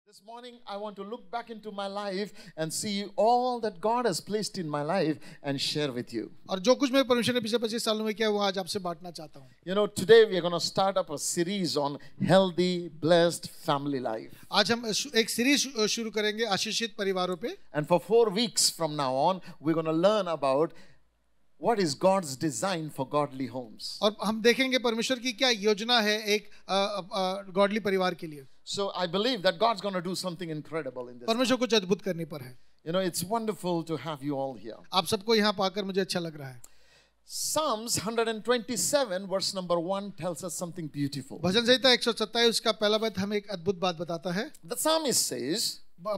This morning, I want to look back into my life and see all that God has placed in my life and share with you. और जो कुछ मेरे परमेश्वर ने पिछले 25 सालों में किया वो आज आपसे बांटना चाहता हूँ. You know, today we are going to start up a series on healthy, blessed family life. आज हम एक सीरीज शुरू करेंगे आशीषित परिवारों पे. And for 4 weeks from now on, we're going to learn about what is God's design for godly homes. और हम देखेंगे परमेश्वर की क्या योजना है एक गॉडली परिवार के लिए. So I believe that God's going to do something incredible in this. परमेश्वर कुछ अद्भुत करने पर है. You know, it's wonderful to have you all here. आप सबको यहाँ पाकर मुझे अच्छा लग रहा है. Psalms 127 verse number 1 tells us something beautiful. भजन संहिता 127 उसका पहला पद हमें एक अद्भुत बात बताता है. The psalmist says,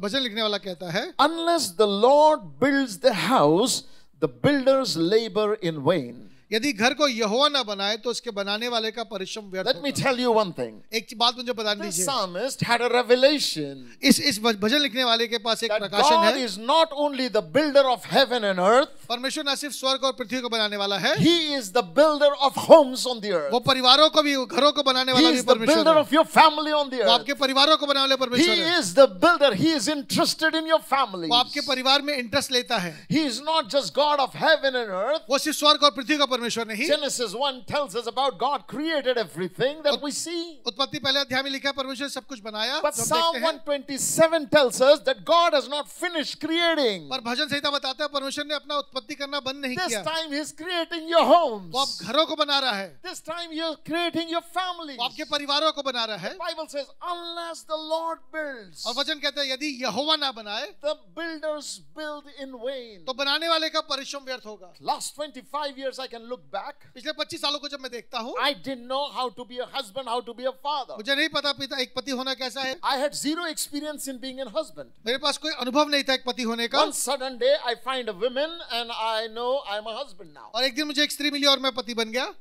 भजन लिखने वाला कहता है, unless the Lord builds the house, the builders labor in vain. यदि घर को यहोवा न बनाए तो उसके बनाने वाले का परिश्रम व्यर्थ Let me होगा. tell you one thing. एक बात मुझे बता The दीजिए. psalmist had a revelation इस भजन लिखने वाले के पास एक that प्रकाशन God है. is not only the builder of heaven and earth, परमेश्वर न सिर्फ स्वर्ग और पृथ्वी को बनाने वाला है, He is the builder of homes on the earth. वो परिवारों को भी घरों को बनाने He वाला भी is the परमेश्वर builder है. of your family on the वो earth. आपके परिवारों को बनाने वाले परमेश्वर He है. is the builder. He is interested in your family. वो आपके परिवार में इंटरेस्ट लेता है. He is not just God of heaven and earth. वो सिर्फ स्वर्ग और पृथ्वी का परमेश्वर नहीं. Genesis 1 tells us about God created everything that we see. उत्पत्ति पहले अध्याय में लिखा है परमेश्वर सब कुछ बनाया. But जो हम Psalm देखते हैं. 127 tells us that God has not finished creating. पर भजन संहिता बताता है परमेश्वर ने अपना उत्पत्ति करना बंद नहीं This किया. time He's creating your homes. वो अब घरों को बना रहा है. This time You're creating your families. वो आपके परिवारों को बना रहा है. The Bible says, unless the Lord builds, और वचन कहता है यदि यहोवा ना बनाए the builders build in vain. तो बनाने वाले का परिश्रम व्यर्थ होगा. Last 25 years I can look back. पिछले 25 सालों को जब मैं देखता हूँ, I didn't know how to be a husband, how to be a father. मुझे नहीं पता पिता एक पति होना कैसा है. I had zero experience in being a husband. मेरे पास कोई अनुभव नहीं था एक पति होने का. One sudden day I find a woman and I know I'm a husband now. और एक दिन मुझे एक स्त्री मिली और मैं पति बन गया.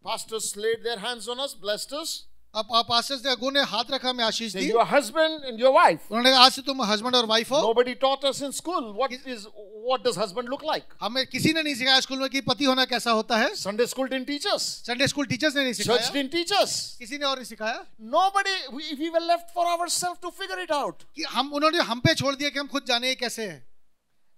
Pastors laid their hands on us, blessed us. अब पास्टर्स ने अगुओं ने हाथ रखा, मैं आशीष Say, the. your husband and your wife. उन्होंने कहा आज से तुम हस्बैंड और वाइफ हो. Nobody taught us in school what does husband look like. हमें किसी ने नहीं सिखाया स्कूल में कि पति होना कैसा होता है. Sunday school didn't teach us. Sunday school teachers ने नहीं Church सिखाया. didn't teach us. किसी ने और नहीं सिखाया. Nobody, we were left for ourselves to figure it out. कि उन्होंने हम पे छोड़ दिया कि हम खुद जाने ये कैसे है.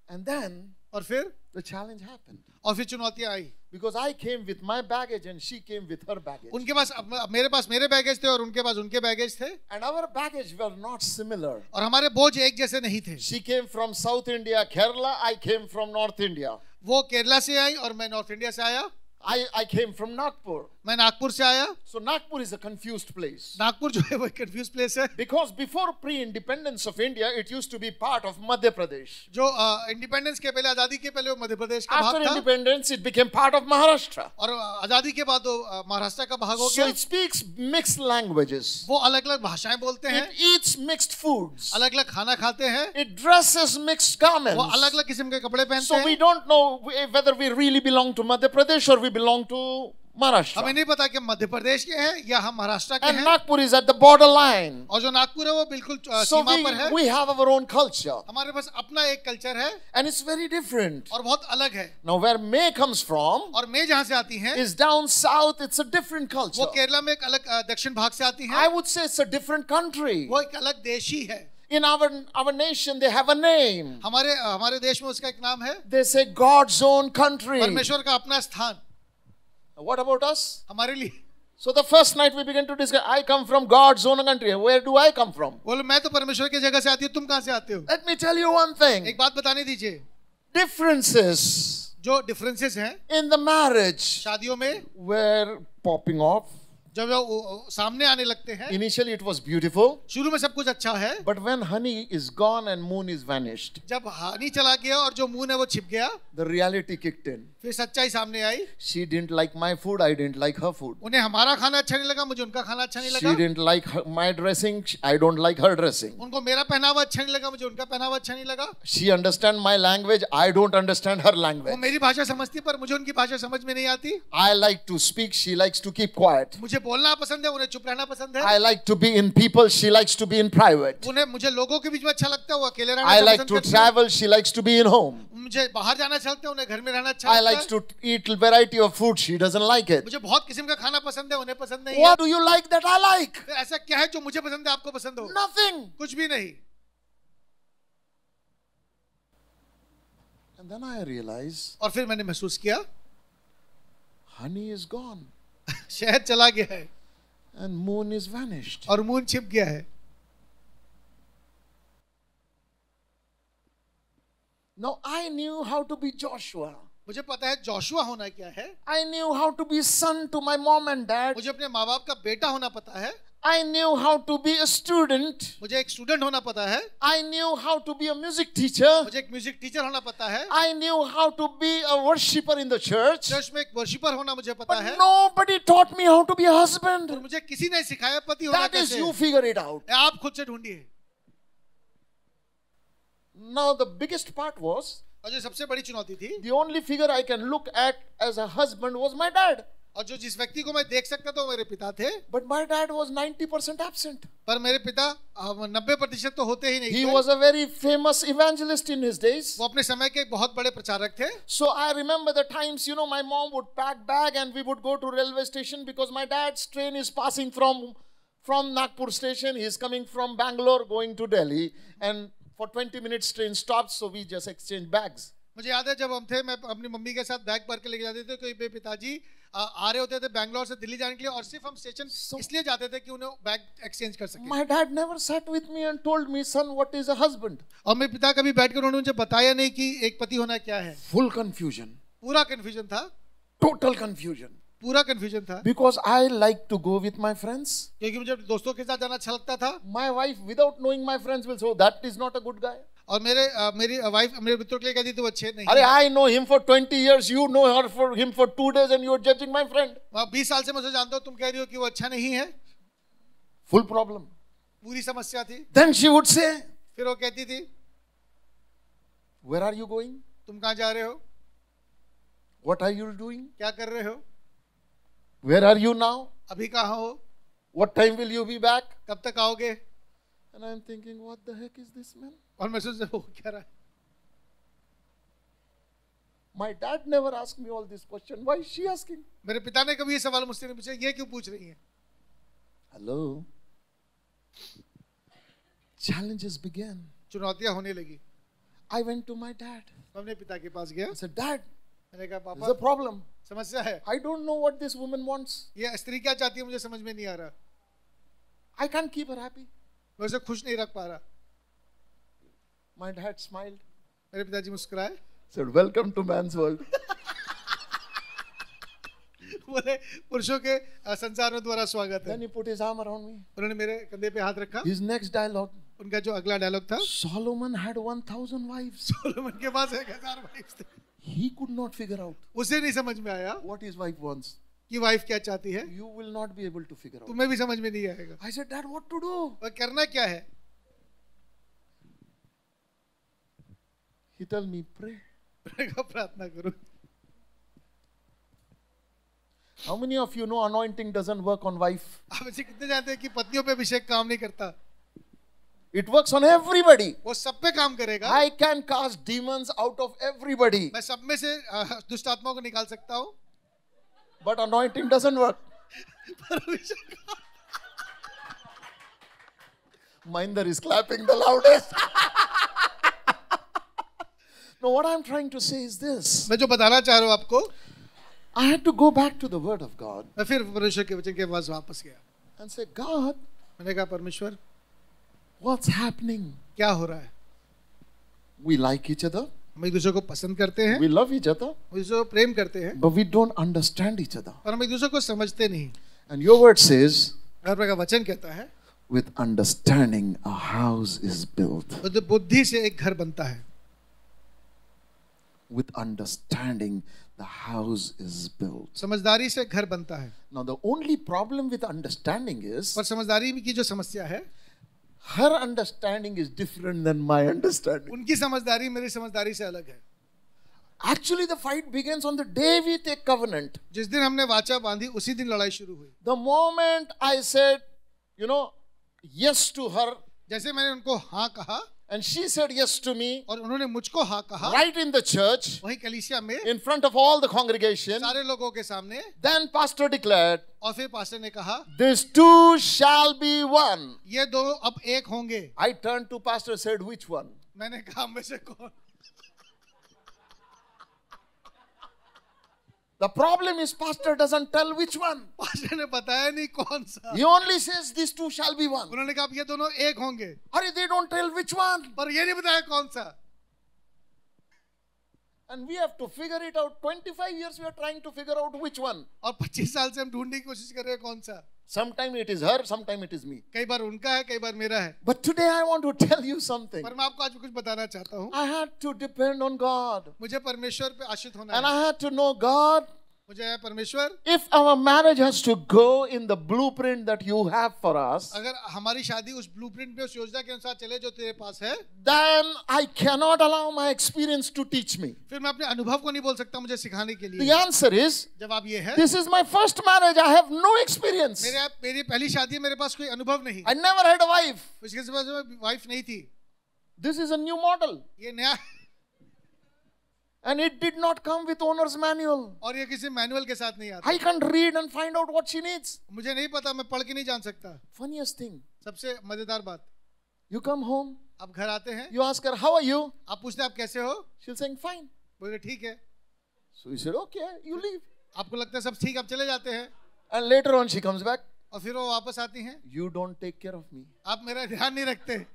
And then और फिर the challenge happened. और फिर चुनौतियां आई. Because I came with my baggage and she came with her baggage. उनके पास मेरे पास मेरे बैगेज थे और उनके पास उनके बैगेज थे. And our baggage were not similar. और हमारे बोझ एक जैसे नहीं थे. She came from South India, Kerala. I came from North India. वो केरला से आई और मैं नॉर्थ इंडिया से आया. I came from Nagpur. मैं नागपुर से आया. So Nagpur is a confused place. Nagpur जो है वो एक कंफ्यूज प्लेस है. Because before pre-independence of India, it used to be part of Madhya Pradesh. जो इंडिपेंडेंस के पहले, आजादी के पहले वो मध्य प्रदेश का After भाग था. independence, it became part of Maharashtra. और आजादी के बाद वो महाराष्ट्र का भाग हो So गया. it speaks mixed languages. वो अलग अलग भाषाएं बोलते हैं. It eats mixed foods. अलग अलग खाना खाते हैं. It dresses mixed garments. वो अलग अलग किस्म के कपड़े पहनते So we हैं. don't know whether we really belong to Madhya Pradesh or we belong to Maharashtra. हमें नहीं पता कि मध्य प्रदेश के हैं या हम महाराष्ट्र के And हैं. Nagpur is at the borderline. और जो नागपुर है वो बिल्कुल So सीमा पर है. we have our own culture. हमारे पास अपना एक कल्चर है And it's very different. और बहुत अलग है. Now where May comes from और मैं जहाँ से आती हैं is down south. It's a different culture. वो केरला में एक अलग दक्षिण भाग से आती I हैं. would say it's a different country. वो एक अलग देश ही है. In our nation, they have a name. हमारे देश में उसका एक नाम है. They say God's own country. परमेश्वर का अपना स्थान. What about us? हमारे लिए. So the first night we began to discuss, I come from God's own country. Where do I come from? बोलो मैं तो परमेश्वर की जगह से आती हूँ, तुम कहाँ से आते हो? Let me tell you one thing. एक बात बताने दीजिए. Differences जो डिफरेंसेस हैं in the marriage शादियों में were popping off. जब वो सामने आने लगते हैं. Initially it was beautiful. शुरू में सब कुछ अच्छा है. But when honey is gone and moon is vanished, जब हानि चला गया और जो मुंह है वो छिप गया, the reality kicked in. फिर सच्चाई सामने आई. She didn't like my food, I didn't like her food. उन्हें हमारा खाना अच्छा नहीं लगा, मुझे उनका खाना अच्छा नहीं She लगा. didn't like my dressing, I don't like her dressing. उनको मेरा पहनावा अच्छा नहीं लगा, मुझे उनका पहनावा अच्छा नहीं लगा. She understand my language, I don't understand her वो language. मेरी भाषा समझती है पर मुझे उनकी भाषा समझ में नहीं आती. I like to speak, she likes to keep quiet. मुझे बोलना पसंद है, उन्हें चुप रहना पसंद है। I like to be in people, she likes to be in private. उन्हें मुझे लोगों के बीच में अच्छा लगता है, वो अकेले रहना I अच्छा like पसंद to करती है। travel, she likes to be in home. मुझे बाहर जाना अच्छा लगता है, उन्हें घर में रहना अच्छा I लगता like है। to eat a variety of food, she doesn't like it. मुझे बहुत किस्म का खाना पसंद है, उन्हें पसंद नहीं है। What do you like that I like? फिर ऐसा क्या है जो मुझे पसंद है आपको पसंद हो? Nothing. कुछ भी नहीं। And then I realized और फिर मैंने महसूस किया honey is gone शहद चला गया है and moon is vanished. और मून छिप गया है। Now I knew how to be Joshua. मुझे पता है जोशुआ होना क्या है। I knew how to be son to my mom and dad. मुझे अपने माँ बाप का बेटा होना पता है। I knew how to be a student. मुझे एक स्टूडेंट होना पता है। I knew how to be a music teacher. मुझे एक म्यूजिक टीचर होना पता है। I knew how to be a worshipper in the church. Church में एक वर्शिपर होना मुझे पता है। But nobody taught me how to be a और husband. मुझे किसी ने सिखाया पति होना That is, कैसे। you figure it out. आप खुद से ढूंढिए। Now the biggest part was, और जो सबसे बड़ी चुनौती थी, the only figure I can look at as a husband was my dad. और जो जिस व्यक्ति को मैं देख सकता था वो मेरे पिता थे। But my dad was 90% absent. पर मेरे पिता 90% तो होते ही नहीं He थे। was a very famous evangelist in his days. वो अपने समय के एक बहुत बड़े प्रचारक थे। So I remember the times, my mom would pack bag and we would go to railway station because my dad's train is passing from Nagpur station. He is coming from Bangalore going to Delhi, and for 20 minutes train stops, so we just exchange bags. मुझे याद है जब हम थे, मैं अपनी mummy के साथ बैग भर के लेके जाते थे, कोई पिताजी आ रहे होते थे बैंगलोर से दिल्ली जाने के लिए, और सिर्फ हम स्टेशन इसलिए जाते थे कि उन्हें बैग एक्सचेंज कर सके। My dad never sat with me and told me, son, what is a husband? और मेरे पिता कभी बैठ कर उन्होंने मुझे बताया नहीं कि एक पति होना क्या है। Full confusion. पूरा कंफ्यूजन था। Total confusion. पूरा कंफ्यूजन था। Because I like to go with my friends. क्योंकि मुझे दोस्तों के साथ जाना अच्छा लगता था। My wife, without knowing my friends, will say, oh, that is not a good guy. और मेरी वाइफ मेरे मित्रों के लिए कहती थी वो अच्छे नहीं। अरे I know him for 20 years, you know him for 2 days and you are judging my friend. 20 साल से मुझे जानते हो, तुम कह रही हो कि वो अच्छा नहीं है। Full problem. पूरी समस्या थी। Then she would say, फिर वो कहती थी, where are you going? तुम कहाँ जा रहे हो? What are you doing? क्या कर रहे हो? Where are you now? अभी कहाँ हो? What time will you be back? कब तक आओगे? And I'm thinking, what the heck is this man? और मैं सोच रहा हूँ क्या रहा है? My dad never asked me all this question. Why is she asking? मेरे पिता ने कभी ये सवाल मुझसे नहीं पूछा, ये क्यों पूछ रही है? Hello. Challenges began. चुनौतियां होने लगी। I went to my dad. मैं अपने पिता के पास गया। I said, Dad, मैंने कहा there's पापा a problem. समस्या है। I don't know what this woman wants. ये स्त्री क्या चाहती है मुझे समझ में नहीं आ रहा। I can't keep her happy. मैं उसे खुश नहीं रख पा रहा। My dad smiled. मेरे पिताजी मुस्कुराए। Said, welcome to man's world. बोले पुरुषों के संसार में द्वारा स्वागत है। Then he put his arm around me. उन्होंने मेरे कंधे पे हाथ रखा। His next dialogue. उनका जो अगला डायलॉग था, Solomon had 1,000 wives. सोलोमन के पास 1000 वाइफ्स थे। He could not figure out उसे नहीं समझ में आया what his wife wants. कि वाइफ क्या चाहती है। You will not be able to figure out. तुम्हें भी समझ में नहीं आएगा। I said, Dad, what to do? और करना क्या है? He told me, pray. प्रार्थना करो। How many of you know anointing doesn't work on wife? आप ऐसे कितने जानते हैं कि पत्नियों पे अभिषेक काम नहीं करता? It works on everybody. वो सब पे काम करेगा। I can cast demons out of everybody. मैं सब में से दुष्ट आत्माओं को निकाल सकता हूँ। But anointing doesn't work. पर अभिषेक Minder is clapping the loudest. No, what I'm trying to say is this. मैं जो बताना चाह रहा हूँ आपको, I had to go back to the word of God मैं फिर परमेश्वर के वचन के पास वापस गया। and say, God, मैंने कहा परमेश्वर what's happening? क्या हो रहा है? We like each other. हम एक दूसरे को पसंद करते हैं, We love each other. एक दूसरे को प्रेम करते हैं, But we don't understand each other. और हम एक दूसरे को समझते नहीं। And your word says, परमेश्वर का वचन कहता है, with understanding a house is built. बुद्धि से एक घर बनता है। With understanding the house is built. समझदारी से घर बनता है। Now the only problem with understanding is, पर समझदारी की जो समस्या है, her understanding is different than my understanding. उनकी समझदारी मेरी समझदारी से अलग है। Actually, the fight begins on the day we take covenant. जिस दिन हमने वाचा बांधी उसी दिन लड़ाई शुरू हुई. The moment I said, yes to her, जैसे मैंने उनको हाँ कहा and she said yes to me, और उन्होंने मुझको हाँ कहा, right in the church, वही कलीसिया में, in front of all the congregation, सारे लोगों के सामने, then pastor declared, और फिर पास्टर ने कहा, these two shall be one. ये दो अब एक होंगे. I turned to pastor and said, which one? मैंने कहा में से कौन? The problem is pastor doesn't tell which one. Pastor ने बताया नहीं कौन सा. He only says these two shall be one. उन्होंने कहा ये दोनों एक होंगे. Hurry, they don't tell which one. पर ये नहीं बताया कौन सा. And we have to figure it out. 25 years we are trying to figure out which one. और 25 साल से हम ढूंढने की कोशिश कर रहे हैं कौन सा. Sometime it is her, sometime it is me. कई बार उनका है, कई बार मेरा है. But today I want to tell you something. पर मैं आपको आज कुछ बताना चाहता हूँ. I had to depend on God. मुझे परमेश्वर पे आश्रित होना And है. I had to know, God, मुझे परमेश्वर, if our marriage has to go in the blueprint that you have for us, अगर हमारी शादी उस ब्लूप्रिंट में, उस योजना के अनुसार चले जो तेरे पास है, then I cannot allow my experience to teach me. फिर मैं अपने अनुभव को नहीं बोल सकता मुझे सिखाने के The लिए. answer is, जवाब ये है, this is my first marriage. I have no experience. मेरी पहली शादी है, मेरे पास कोई अनुभव नहीं. I never had a wife. उसके बाद वाइफ नहीं थी. This is a new model. ये नया, And it did not come with owner's manual. और ये किसी मैनुअल के साथ नहीं आता. I can't read and find out what she needs. मुझे नहीं पता, मैं पढ़ के नहीं जान सकता. Funniest thing. सबसे मजेदार बात, You come home, आप घर आते हैं, you ask her, how are you? आप पूछते हैं आप कैसे हो, She'll say, fine. बोले ठीक है. So you said, okay, you leave. आपको लगता है सब ठीक, आप चले जाते हैं, And later on she comes back. और फिर वो वापस आती हैं. You don't take care of me. आप मेरा ध्यान नहीं रखते.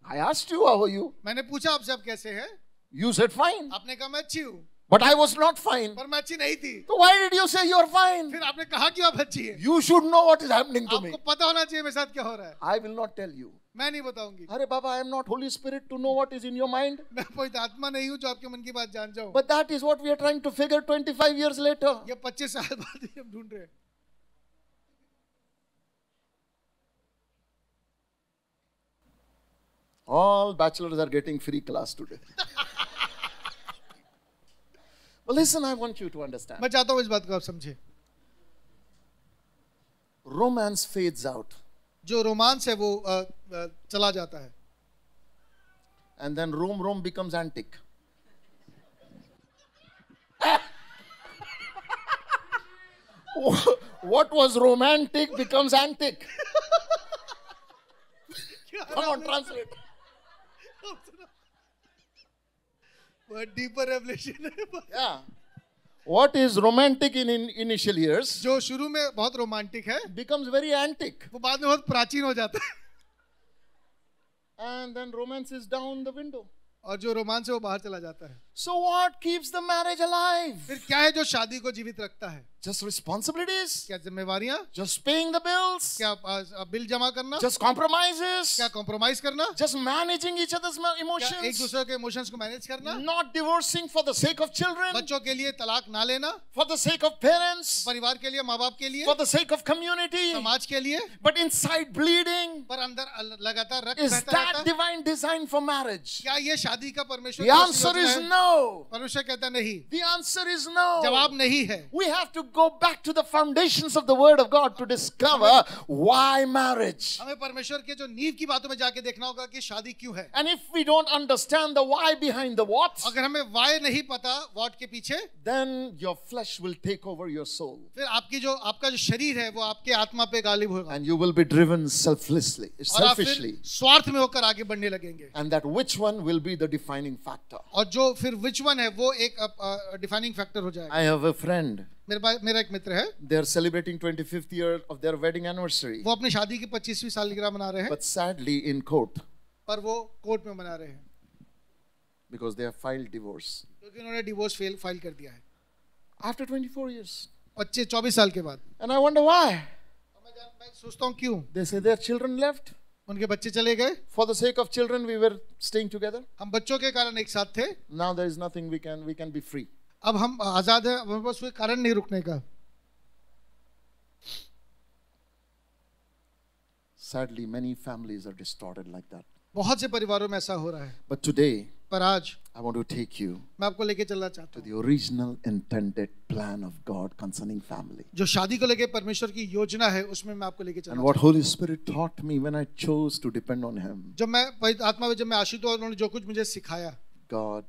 I asked you, how are you? मैंने पूछा आपसे आप कैसे हैं, You said fine. आपने कहा मैं अच्छी हूँ, But I was not fine. पर मैं अच्छी नहीं थी. So why did you say you're fine? फिर आपने कहा क्यों आप अच्छी है. You should know what is happening to me. आपको पता होना चाहिए मेरे साथ क्या हो रहा है. I will not tell you. मैं नहीं बताऊंगी. Arey Baba, I am not Holy Spirit to know what is in your mind. मैं कोई आत्मा नहीं हूँ जो आपके मन की बात जान जाऊँ. But that is what we are trying to figure 25 years later. ये 25 साल बाद ही हम ढूंढ रहे हैं. All bachelors are getting free class today. Well, listen, I want you to understand. मैं चाहता हूँ इस बात को आप समझे. Romance fades out. जो रोमांस है वो चला जाता है. And then Rome becomes antique. What was romantic becomes antique. Come on, translate. बहुत डीपर रेवलेशन है. Yeah. What is romantic in initial years जो शुरू में बहुत रोमांटिक है, becomes very antique. वो बाद में बहुत प्राचीन हो जाता है. And then romance is down the window. और जो रोमांस है वो बाहर चला जाता है. So what keeps the marriage alive? फिर क्या है जो शादी को जीवित रखता है? Just responsibilities? क्या जिम्मेवारियां? Just paying the bills? क्या बिल जमा करना? Just compromises? क्या कॉम्प्रोमाइज करना? Just managing each other's क्या एक emotions? दूसरे के इमोशंस को मैनेज करना? Not divorcing for the sake of children? बच्चों के लिए तलाक ना लेना, For the sake of parents? परिवार के लिए, माँ बाप के लिए, For the sake of community? समाज के लिए, But inside bleeding? पर अंदर लगातार रक्त Is बहता that रहता है. divine design for marriage? क्या ये शादी का परमेश्वर The की answer योजना is है? no. परमेश्वर कहता नहीं. The answer is no. जवाब नहीं है. We have to go back to the foundations of the Word of God to discover why marriage. हमें परमेश्वर के जो नींव की बातों में जाके देखना होगा कि शादी क्यों है. And if we don't understand the why behind the what, अगर हमें वाई नहीं पता व्हाट के पीछे, then your flesh will take over your soul. फिर आपका जो शरीर है वो आपके आत्मा पे गालिब होगा. And you will be driven selfishly. और आप फिर स्वार्थ में होकर आगे बढ़ने लगेंगे. And that which one will be the defining factor. और जो फिर which one है वो एक डिफाइनिंग फैक्टर हो जाएगा. I have a friend. मेरा एक मित्र है. They are celebrating 25th year of their wedding anniversary. वो अपनी शादी की 25वीं सालगिरह मना रहे हैं. But sadly in court. पर वो कोर्ट में मना रहे हैं. Because they have filed divorce. क्योंकि उन्होंने डिवोर्स फाइल कर दिया है. After 24 years. 24 साल के बाद. And I wonder why. मैं सोचता हूँ क्यों. They say their children left. उनके बच्चे चले गए. For the sake of children, we were staying together. हम बच्चों के कारण एक साथ थे. Now there is nothing we can be free. अब हम आजाद हैं. हमारे पास कोई कारण नहीं रुकने का. Sadly, many families are distorted like that. बहुत से परिवारों में ऐसा हो रहा है. But today, पर आज I want to take you मैं आपको लेके चलना चाहता to हूँ the original intended plan of God concerning family. जो शादी को लेके परमेश्वर की योजना है उसमें मैं आपको लेके And चलना what चाहता हूँ। Holy Spirit taught me when I chose to depend on Him. जब मैं पवित्र आत्मा में जब मैं आश्रित हुआ उन्होंने जो कुछ मुझे सिखाया God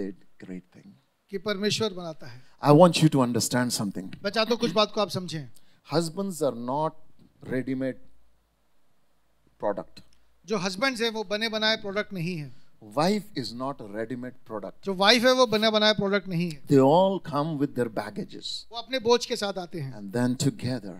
did great thing. कि परमेश्वर बनाता है। I want you to understand something. मैं चाहता हूँ कुछ बात को आप समझें। Husbands are not ready-made product. जो हस्बैंड्स है वो बने बनाए प्रोडक्ट नहीं है। Wife is not a ready-made product. जो वाइफ है वो बने बनाए प्रोडक्ट नहीं है। They all come with their baggages. वो अपने बोझ के साथ आते हैं। And then together,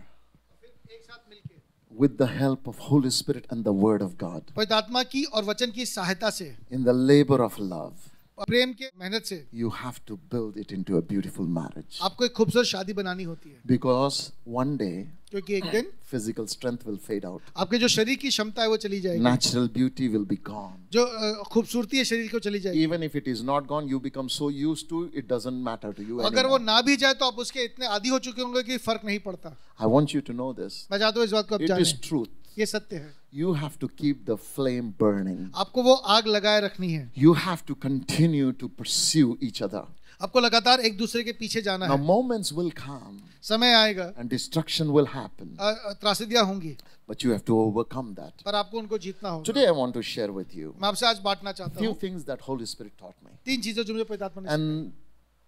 फिर एक साथ मिलके with the help of Holy Spirit and the Word of God, पवित्र आत्मा की और वचन की सहायता से in the labor of love, और प्रेम के मेहनत से you have to build it into a beautiful marriage. आपको एक खूबसूरत शादी बनानी होती है। Because one day, क्योंकि एक दिन physical strength will fade out. आपके जो शरीर की क्षमता है वो चली जाएगी। Natural beauty will be gone. जो खूबसूरती है शरीर को चली जाएगी। Even if it is not gone, you become so used to it, doesn't matter to you अगर वो anymore. ना भी जाए तो आप उसके इतने आदी हो चुके होंगे कि फर्क नहीं पड़ता। I want you to know this. मैं चाहता हूँ इस बात को आप It is जानें। truth. ये सत्य है। You have to keep the flame burning. आपको वो आग लगाए रखनी है। You have to continue to pursue each other. आपको लगातार एक दूसरे के पीछे जाना Now है। moments will come समय आएगा, and destruction will happen, त्रासदियां होंगी, but you have to overcome that. पर आपको उनको जीतना होगा। Today I want to share with you मैं आपसे आज बांटना चाहता few हूँ things that Holy Spirit taught me. 3 चीजें जो मुझे पवित्र आत्मा ने And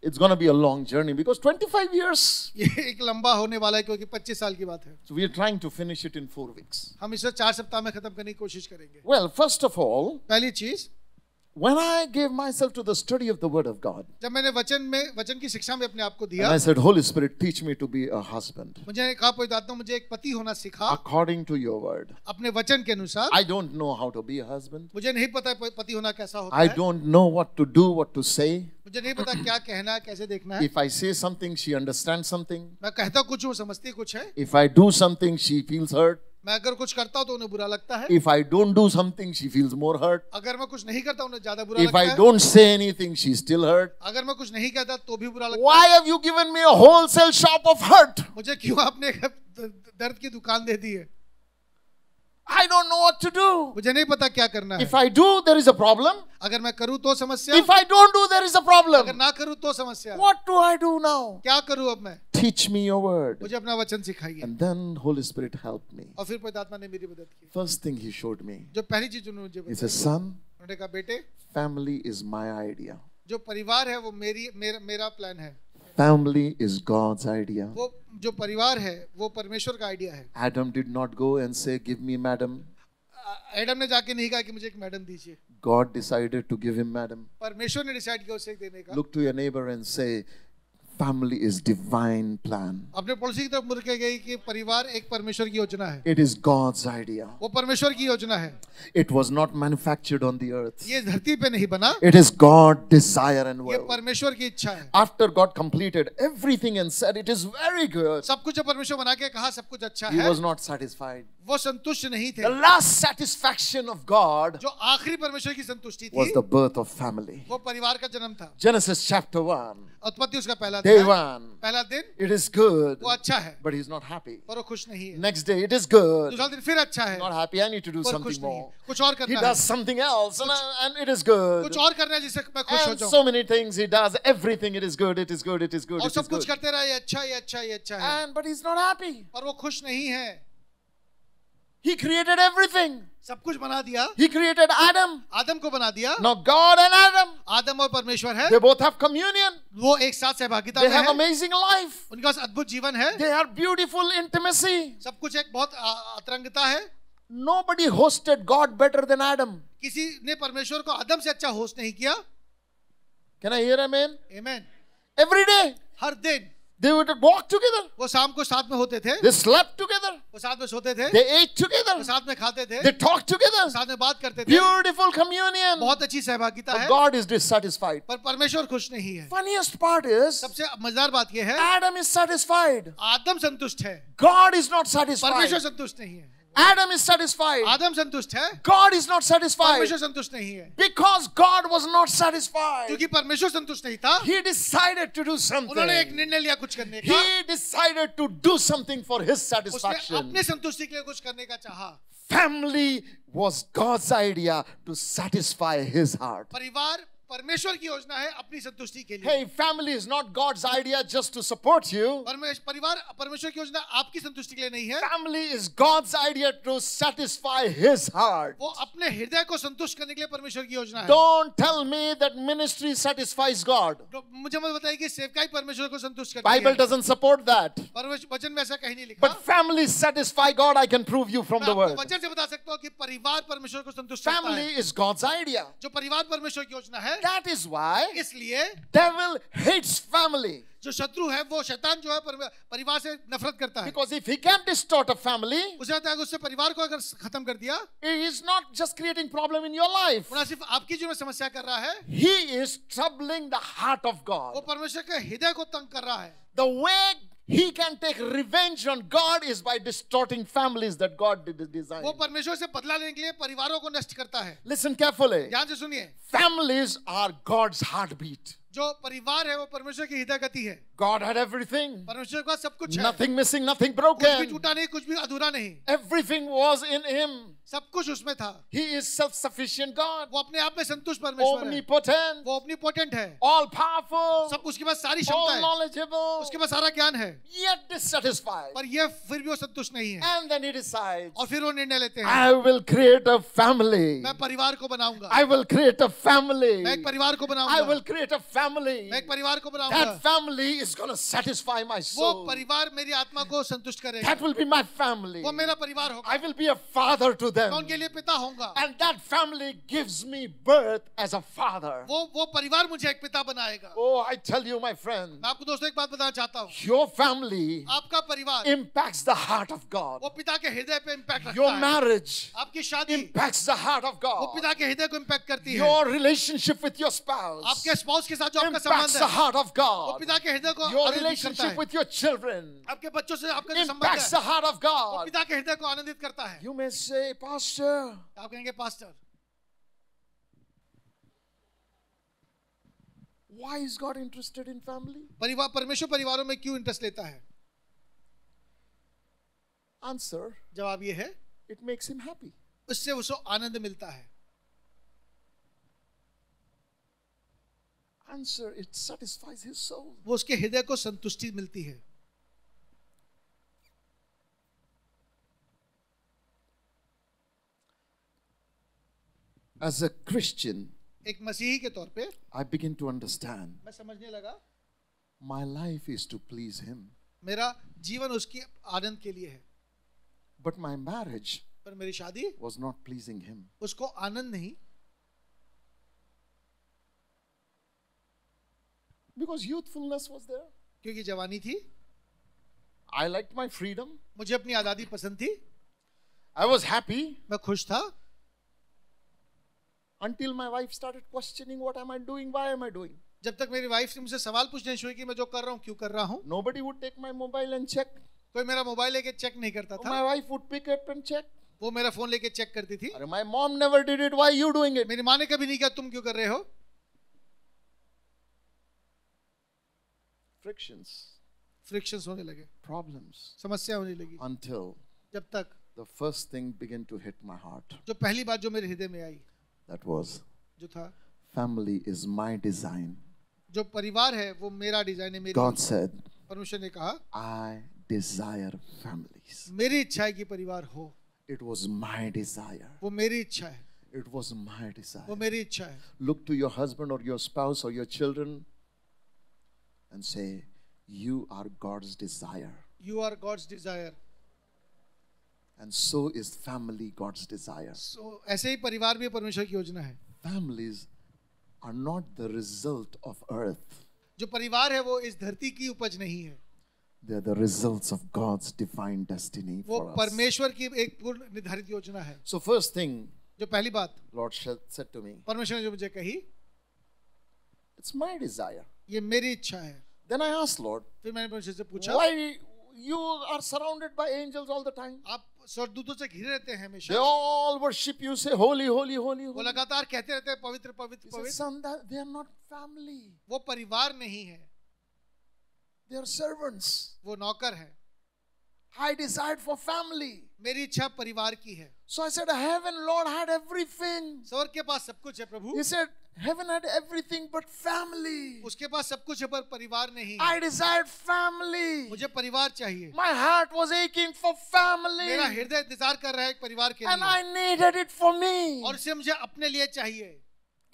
it's going to be a long journey because 25 years. सिखाई। ये एक लंबा होने वाला है क्योंकि 25 साल की बात है। So we are trying to finish it in 4 weeks. हम इसे 4 सप्ताह में खत्म करने की कोशिश करेंगे। Well, first of all, पहली चीज, when I gave myself to the study of the Word of God, जब मैंने वचन की शिक्षा में अपने आप को and दिया, I said, Holy Spirit, teach me to be a husband मुझे कहा पवित्र आत्मा मुझे एक पति होना सिखा according to your word. अपने वचन के अनुसार। I don't know how to be a husband. मुझे नहीं पता है पति होना कैसा होता I है। don't know what to do, what to say. मुझे नहीं पता क्या कहना है, कैसे देखना है। If I say something, she understands something. मैं कहता कुछ हूँ, समझती कुछ है। If I do something, she feels hurt. मैं अगर कुछ करता हूँ तो उन्हें बुरा लगता है। If I don't do something, she feels more hurt. अगर मैं कुछ नहीं करता उन्हें ज्यादा बुरा If लगता I है। don't say anything, she's still hurt. अगर मैं कुछ नहीं कहता तो भी बुरा लगता Why have you given me a wholesale shop of hurt? है। मुझे क्यों आपने दर्द की दुकान दे दी है। I don't know what to do. मुझे नहीं पता क्या करना है। If I do, there is a problem. अगर मैं करूँ तो समस्या, If I don't do, there is a अगर problem. ना करूँ तो समस्या। What do I do now? क्या करूँ अब मैं? Teach me your word. मुझे अपना वचन सिखाइए। And then Holy Spirit helped me. और फिर पवित्र आत्मा ने मेरी मदद की। First thing he showed me. जो पहली चीज उन्होंने मुझे He बताई, said, son, उन्होंने कहा बेटे, family is my idea. जो परिवार है वो मेरा प्लान है। Family is God's idea. वो जो परिवार है वो परमेश्वर का आइडिया है। Adam did not go and say, give me madam. Adam ने जाके नहीं कहा कि मुझे एक मैडम दीजिए। God decided to give him madam. परमेश्वर ने डिसाइड किया उसे एक देने का। Look to your neighbor and say, family is divine plan. अपने पड़ोसी की तरफ मुड़ के गई कि परिवार एक परमेश्वर की योजना है। It is God's idea. वो परमेश्वर की योजना है। It was not manufactured on the earth. ये धरती पे नहीं बना, It is God's desire and ये will. परमेश्वर की इच्छा है। After God completed everything and said, it is very good, सब कुछ जब परमेश्वर बना के कहा सब कुछ अच्छा he है, was not satisfied. वो संतुष्ट नहीं थे। The last satisfaction of God जो आखिरी परमेश्वर की संतुष्टि was थी the birth of family. वो परिवार का जन्म था। Genesis chapter 1, उत्पत्ति उसका पहला day दिन, 1. पहला दिन It is good, वो अच्छा है but he's not happy. पर वो खुश नहीं है। Next day, it is good, दूसरा दिन फिर अच्छा है not happy. I need to do पर something खुश नहीं है। more. कुछ और He करना है, does something else, and it is good. कुछ और करना है जिससे मैं खुश हो And जाऊं। so many things he does. Everything, it is good, it is good, it is good, और it is सब कुछ good. करते रहा, ये अच्छा ये अच्छा ये अच्छा है, But he's not happy. पर वो खुश नहीं है। He created everything. सब कुछ बना दिया, He created Adam. आदम को बना दिया। Now God and Adam, आदम और परमेश्वर है, they both have communion. वो एक साथ सहभागिता They में have है, amazing life. उनका अद्भुत जीवन है, They are beautiful intimacy. सब कुछ एक बहुत अतरंगता है। Nobody hosted God better than Adam. किसी ने परमेश्वर को आदम से अच्छा होस्ट नहीं किया। Can I hear amen? आमीन। Every day, हर दिन they would walk together. वो शाम को साथ में होते थे, They slept together. वो साथ में सोते थे, They ate together. वो साथ में खाते थे, They talked together. साथ में बात करते थे। Beautiful communion. बहुत अच्छी सहभागिता But है, God is dissatisfied. पर परमेश्वर खुश नहीं है। Funniest part is, सबसे मजेदार बात यह है, Adam is satisfied. आदम संतुष्ट है, God is not satisfied. परमेश्वर संतुष्ट नहीं है। Adam is satisfied. आदम संतुष्ट है, God is not satisfied. परमेश्वर संतुष्ट नहीं है। Because God was not satisfied, क्योंकि परमेश्वर संतुष्ट नहीं था, He decided to do उन्होंने एक something. निर्णय लिया कुछ करने का। He decided to do something for His उसने satisfaction. अपने संतुष्टि के लिए कुछ करने का चाहा। family was God's idea to satisfy his heart. परिवार परमेश्वर की योजना है अपनी संतुष्टि के लिए। Hey, family is not God's idea just to support you. परिवार परमेश्वर की योजना आपकी संतुष्टि के लिए नहीं है। Family is God's idea to satisfy his heart. वो अपने हृदय को संतुष्ट करने के लिए परमेश्वर की योजना है। Don't tell me that ministry satisfies God. तो मुझे मत बताइए कि सेवकाई परमेश्वर को संतुष्ट करती Bible है। doesn't support that. परमेश्वर वचन में ऐसा कहीं नहीं लिखा। But families satisfy God. I can prove you from मैं the आपको word. वचन से बता सकता हूँ कि परिवार परमेश्वर को संतुष्ट करता Family है। is God's idea. जो परिवार परमेश्वर की योजना है, That is why इसलिए devil hates family. जो शत्रु है वो शैतान जो है परिवार से नफरत करता है। Because if he can distort a family, उसे लगता है कि उससे परिवार को अगर खत्म कर दिया, he is not just creating problem in your life. वो ना सिर्फ आपकी जीवन में समस्या कर रहा है, He is troubling the heart of वो God. परमेश्वर के हृदय को तंग कर रहा है। The way he can take revenge on God is by distorting families that God did design. वो परमेश्वर से बदला लेने के लिए परिवारों को नष्ट करता है। Listen carefully. ध्यान से सुनिए, Families are God's heartbeat. जो परिवार है वो परमेश्वर की हृदय गति है। God had everything. परमेश्वर के पास सब कुछ है, Nothing missing, nothing कुछ भी broken. टूटा नहीं, कुछ भी अधूरा नहीं, Everything was in him. सब कुछ उसमें था। He is self-sufficient God. वो अपने आप में संतुष्ट परमेश्वर है, Omnipotent. वो omnipotent है, All powerful. सब उसके पास सारी क्षमता All है, knowledgeable. उसके पास सारा ज्ञान है, Yet dissatisfied. पर ये फिर भी वो संतुष्ट नहीं है। And then he decides, और फिर वो निर्णय लेते हैं, I will create a family. मैं परिवार को बनाऊंगा, I will create a family. मैं एक परिवार को I बनाऊंगा, will create a family. मैं एक परिवार को बनाऊंगा। That family is going to satisfy my वो soul. परिवार मेरी आत्मा को संतुष्ट करेगा, That will be my family. वो मेरा परिवार होगा, I will be a father to मैं them. उनके लिए पिता होऊंगा। And that family gives me birth as a father. वो परिवार मुझे एक पिता बनाएगा। Oh, I tell you, my friend, मैं आपको दोस्तों एक बात बताना चाहता हूँ, your family आपका परिवार impacts the heart of God. वो पिता के हृदय पे इम्पैक्ट Your रखता है। marriage आपकी शादी impacts the heart of वो God. पिता के हृदय को इम्पैक्ट करती है। Your relationship with your spouse आपके स्पाउस के साथ जो आपका impacts संबंध the है heart of वो God. पिता के हृदय को Your आनंदित करता relationship है। with your children आपके बच्चों से आपका जो संबंध impacts the है heart of वो God. पिता के हृदय को आनंदित करता है। You may say, Pastor, आप कहेंगे pastor, why is God interested in family? परिवार परमेश्वर परिवारों में क्यों इंटरेस्ट लेता है? Answer, जवाब ये है, it makes him happy. उससे उसको आनंद मिलता है। Answer, it satisfies his soul. वो उसके हृदय को संतुष्टि मिलती है। As a Christian, एक मसीही के तौर पे I begin to understand मैं समझने लगा, my life is to please him. मेरा जीवन उसकी आनंद के लिए है, But my marriage पर मेरी शादी was not pleasing him. उसको आनंद नहीं, Because youthfulness was there. क्योंकि जवानी थी, I liked my freedom. मुझे अपनी आज़ादी पसंद थी, I was happy मैं खुश था, until my wife started questioning what am I doing, why am I doing. जब तक मेरी वाइफ ने मुझसे सवाल पूछने शुरू किए कि मैं जो कर रहा हूँ क्यों कर रहा हूँ। Nobody would take my mobile and check. कोई मेरा मोबाइल लेके चेक नहीं करता था, My wife would pick up and check. वो मेरा फोन लेके चेक करती थी। My mom never did it. Why are you doing it? मेरी माँ ने कभी नहीं किया, तुम क्यों कर रहे हो? फ्रिक्शंस होने लगे, Problems. समस्या होने लगी, Until जब तक the first thing began to hit my heart. जो पहली बात जो मेरे हृदय में आई That was, जो था, family is my design. जो परिवार है वो मेरा डिजाइन है। मेरी God said, परमेश्वर ने कहा, I desire families. मेरी इच्छा है कि परिवार हो। It was my desire. वो मेरी इच्छा है, It was my desire. वो मेरी इच्छा है। Look to your husband or your spouse or your children and say, you are God's desire. You are God's desire. And so is family God's desire. So ऐसे ही परिवार भी परमेश्वर की योजना है। Families are not the result of earth. जो परिवार है वो इस धरती की उपज नहीं है, They are the results of God's divine destiny वो for us. परमेश्वर की एक पूर्ण निर्धारित योजना है। So first thing जो पहली बात Lord said to me, परमेश्वर ने जो मुझे कही, it's my desire. ये मेरी इच्छा है। Then I asked Lord, फिर मैंने परमेश्वर से पूछा, why you are surrounded by angels all the time? आप स्वर्गदूतों से घिरे रहते हैं They हमेशा, all worship you, say holy, holy, holy, वो holy. लगातार कहते रहते हैं पवित्र पवित्र He said, पवित्र। son, they are not family. वो परिवार नहीं है, They are servants. वो नौकर है। I desired for family. मेरी इच्छा परिवार की है। So I said, heaven, Lord, had everything. स्वर्ग के पास सब कुछ है प्रभु। He said, heaven had everything but family. उसके पास सब कुछ है पर परिवार नहीं। I desired family. मुझे परिवार चाहिए। My heart was aching for family. मेरा हृदय इंतजार कर रहा है एक परिवार के लिए। And I needed it for me. और इसे मुझे अपने लिए चाहिए।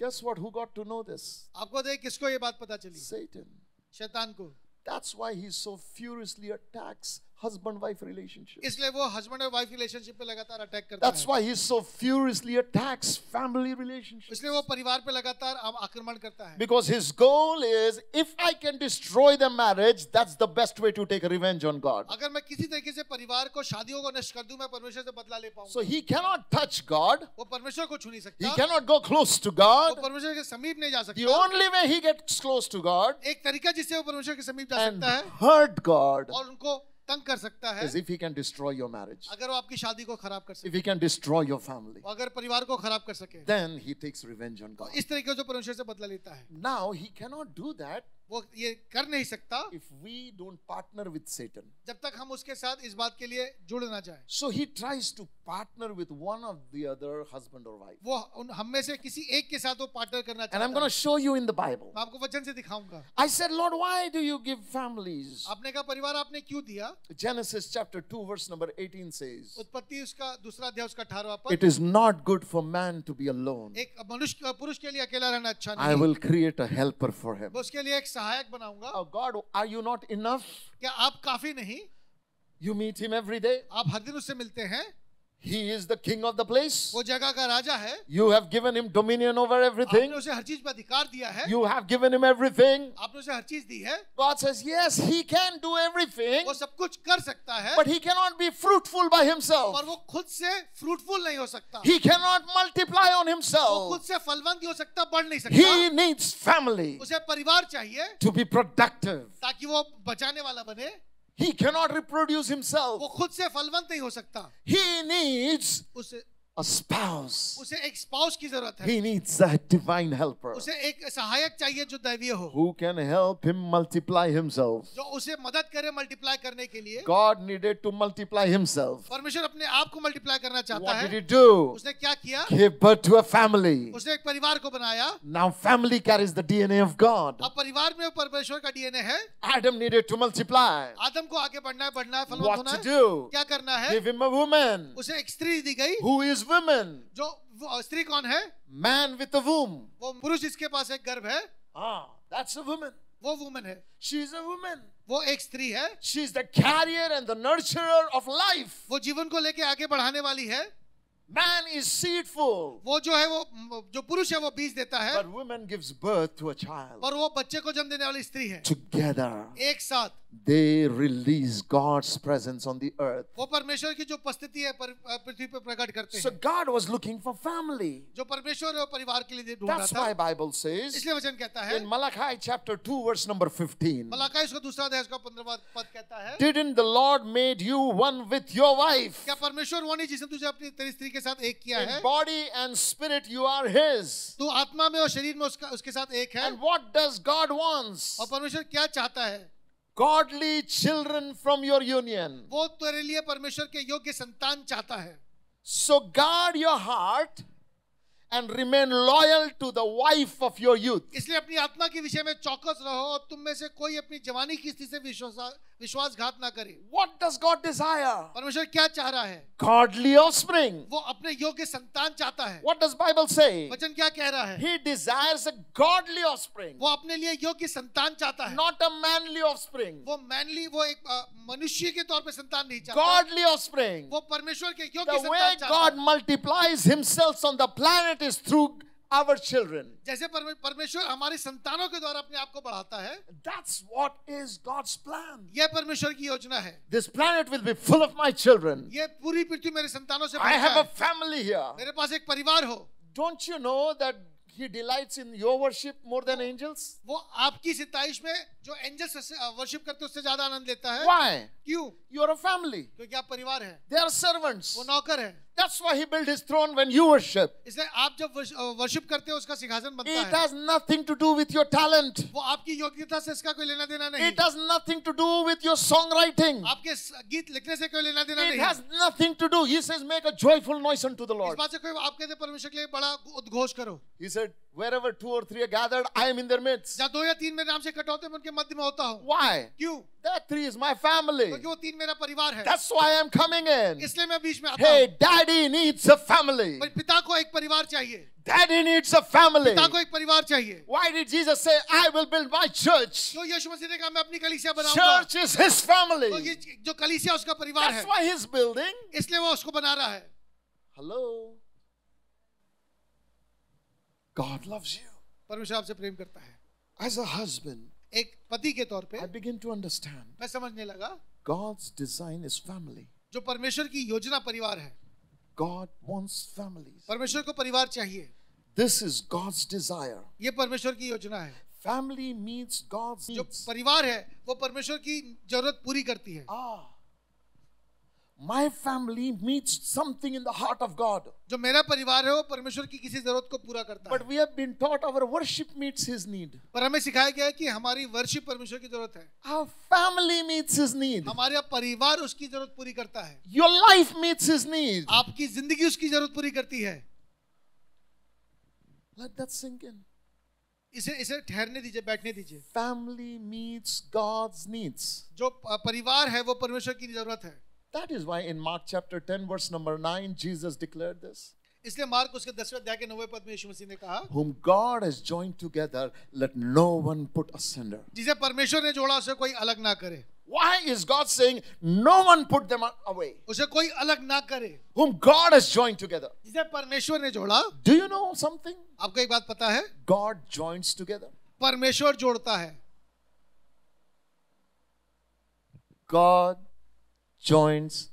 Guess what? Who got to know this? आपको देख किसको ये बात पता चली? Satan. शैतान को। That's why he so furiously attacks husband-wife relationship. इसलिए वो हस्बैंड और वाइफ रिलेशनशिप पे लगातार अटैक करता That's है। why he so furiously attacks family relationships. इसलिए वो परिवार पे लगातार आक्रमण करता है। Because his goal is, if I can destroy the marriage, that's the best way to take revenge on God. अगर मैं किसी तरीके से परिवार को, शादियों को नष्ट कर दूं, मैं परमेश्वर से बदला ले पाऊंगा। So he cannot touch God. वो परमेश्वर को छू नहीं He सकता। cannot go close to वो God. परमेश्वर के समीप नहीं जा The सकता। only way he gets close to God एक तरीका जिससे वो परमेश्वर के समीप जा and सकता है hurt God और उनको तंग कर सकता है, is if he can destroy your marriage. अगर वो आपकी शादी को खराब कर If सके, he can destroy your family, अगर परिवार को खराब कर सके, then he takes revenge on God. इस तरीके से परमेश्वर से बदला लेता है। Now he cannot do that वो ये कर नहीं सकता if we don't partner with Satan. जब तक हम उसके साथ इस बात के लिए जुड़ ना जाए। So he tries to partner with one of the other, husband or wife. वो हम में से किसी एक के साथ वो पार्टनर करना And I'm चाहता going है। to show you in the Bible. मैं आपको वचन से दिखाऊंगा। I said, Lord, why do you give families? आपने कहा परिवार आपने क्यों दिया? Genesis chapter 2 verse number 18 says, उत्पत्ति उसका दूसरा अध्याय उसका 18वां पद, it is not good for man to be alone. एक मनुष्य पुरुष के लिए अकेला रहना अच्छा I नहीं। will create a helper for him. मैं उसके लिए एक सहायक बनाऊंगा। Oh God, are you not enough? क्या आप काफी नहीं? You meet him every day. आप हर दिन उससे मिलते हैं। He is the king of the place. वो जगह का राजा है। You have given him dominion over everything. आपने उसे हर चीज पर अधिकार दिया है। You have given him everything. आपने उसे हर चीज दी है। God says, yes, he can do everything, वो सब कुछ कर सकता है, but he cannot be fruitful by himself. पर वो खुद से फ्रूटफुल नहीं हो सकता। He cannot multiply on वो himself. खुद से फलवंत नहीं हो सकता, बढ़ नहीं He सकता। needs family उसे परिवार चाहिए to be productive. ताकि वो बचाने वाला बने। He cannot reproduce वो himself. खुद से फलवंत नहीं हो सकता। He needs उसे a spouse. उसे एक स्पाउस की जरूरत है। He needs a divine helper उसे एक सहायक चाहिए जो दैवीय हो, who can help him multiply himself. जो उसे मदद करे मल्टीप्लाई करने के लिए। God needed to multiply himself. परमेश्वर अपने आप को मल्टीप्लाई करना चाहता What did है। he do? उसने क्या किया? Give birth to a family. उसने एक परिवार को बनाया। Now family carries the DNA of God. अब परिवार में परमेश्वर का डीएनए है। Adam needed to multiply. आदम को आगे बढ़ना है, फलवंत What होना to है। do? क्या करना है? Give him a woman. उसे एक स्त्री दी गई। Who is woman? जो वो स्त्री कौन है? Man with a womb. वो पुरुष जिसके पास एक गर्भ है, That's a woman. वो वुमन है। She's a woman. वो एक स्त्री है। She's the carrier and the nurturer of life. वो जीवन को लेके आगे बढ़ाने वाली है। Man is seedful, वो जो है वो जो पुरुष है वो बीज देता है, but woman gives birth to a child. और वो बच्चे को जन्म देने वाली स्त्री है। Together, एक साथ they release God's presence on the earth. वो परमेश्वर की जो उपस्थिति है पृथ्वी पर प्रकट करते So हैं। God was looking for family. जो परमेश्वर है वो परिवार के लिए ढूंढ रहा That's था। why Bible says इसलिए वचन कहता है, in Malachi chapter 2 verse number 15, Malachi उसका दूसरा अध्याय उसका 15वां पद कहता है, didn't the Lord made you one with your wife? क्या परमेश्वर वो नहीं जिसने तुझे अपनी तेरी स्त्री के साथ एक किया है? In body and spirit you are his. तू आत्मा में और शरीर में उसके साथ एक है। And what does God wants? और परमेश्वर क्या चाहता है? Godly children from your union. वो तेरे लिए परमेश्वर के योग्य संतान चाहता है। So guard your heart and remain loyal to the wife of your youth. इसलिए अपनी आत्मा के विषय में चौकस रहो और तुम में से कोई अपनी जवानी की स्थिति से विश्वासघात ना करे। What does God desire? परमेश्वर क्या चाह रहा है? Godly offspring. वो अपने योग्य संतान चाहता है। What does Bible say? वचन क्या कह रहा है? He desires a godly offspring, वो अपने लिए योग्य संतान चाहता है। not a manly offspring. वो मैनली वो एक मनुष्य के तौर पे संतान नहीं चाहता। Godly offspring. वो परमेश्वर के योग्य The way संतान चाहता God है। multiplies himself on the planet is through our children. जैसे परमेश्वर हमारे संतानों के द्वारा अपने आप को बढ़ाता है, That's what is God's plan. यह परमेश्वर की योजना है। This planet will be full of my children. ये पूरी पृथ्वी मेरे संतानों से I भरता have a है। family here. मेरे पास एक परिवार हो। Don't you know that He delights in your worship more than angels? वो आपकी सिताइश में जो एंजल्स वर्शिप करते हैं उससे ज्यादा आनंद लेता है। Why? क्यों? You're a family. क्योंकि आप परिवार हैं। They are servants. वो नौकर है। That's why he built his throne when you worship. इसलिए आप जब वर्शिप करते हो उसका सिंहासन बनता It है. has nothing to do with your talent. वो आपकी योग्यता से इसका कोई लेना देना नहीं. It has nothing to do with your songwriting. आपके गीत लिखने से कोई लेना देना It नहीं. has nothing to do. He says, make a joyful noise unto the इस Lord. बात से कोई आप कहते हैं परमेश्वर के लिए बड़ा उद्घोष करो. He said, wherever 2 or 3 are gathered, I am in their midst. जहाँ 2 या 3 मेरे नाम से इकट्ठा होते हैं मैं उनके मध्य में होता हूँ. Why? क्यों? That 3 is my family. क्योंकि वो 3 मेरा परिवार है. That's why I'm coming in. इसलिए मैं बीच में आता Hey, हूँ. daddy needs a family. पिता को एक परिवार चाहिए. Daddy needs a family. पिता को एक परिवार चाहिए. Why did Jesus say, I will build my church? तो यीशु मसीह ने कहा मैं अपनी कलीसिया बनाऊंगा. Church is his family. तो ये जो कलीसिया उसका परिवार That's है. why he's building. इसलिए वो उसको बना रहा है. Hello. God loves you. परमेश्वर आपसे प्रेम करता है. As a husband, एक पति के तौर पे I begin to understand मैं समझने लगा God's design is family. जो परमेश्वर की योजना परिवार है. God wants families. परमेश्वर को परिवार चाहिए. This is God's desire. ये परमेश्वर की योजना है. Family meets God's जो needs. परिवार है वो परमेश्वर की जरूरत पूरी करती है. My family meets something in the heart of God. जो मेरा परिवार है वो परमेश्वर की किसी जरूरत को पूरा करता है. But we have been taught our worship meets his need. पर हमें सिखाया गया है कि हमारी वर्शिप परमेश्वर की जरूरत है. Our family meets his need. हमारा परिवार उसकी जरूरत पूरी करता है. Your life meets his need. आपकी जिंदगी उसकी जरूरत पूरी करती है. Let that sink in. इसे ठहरने दीजिए, बैठने दीजिए. Family meets God's needs. जो परिवार है वो परमेश्वर की जरूरत है. That is why in Mark chapter 10 verse number 9 Jesus declared this. इसलिए मार्क उसके 10वें अध्याय के 9वें पद में यीशु मसीह ने कहा, Whom God has joined together, let no one put asunder. जिसे परमेश्वर ने जोड़ा उसे कोई अलग ना करे. Why is God saying no one put them away? उसे कोई अलग ना करे. Whom God has joined together. जिसे परमेश्वर ने जोड़ा. Do you know something? आपको एक बात पता है? God joins together. परमेश्वर जोड़ता है. God joins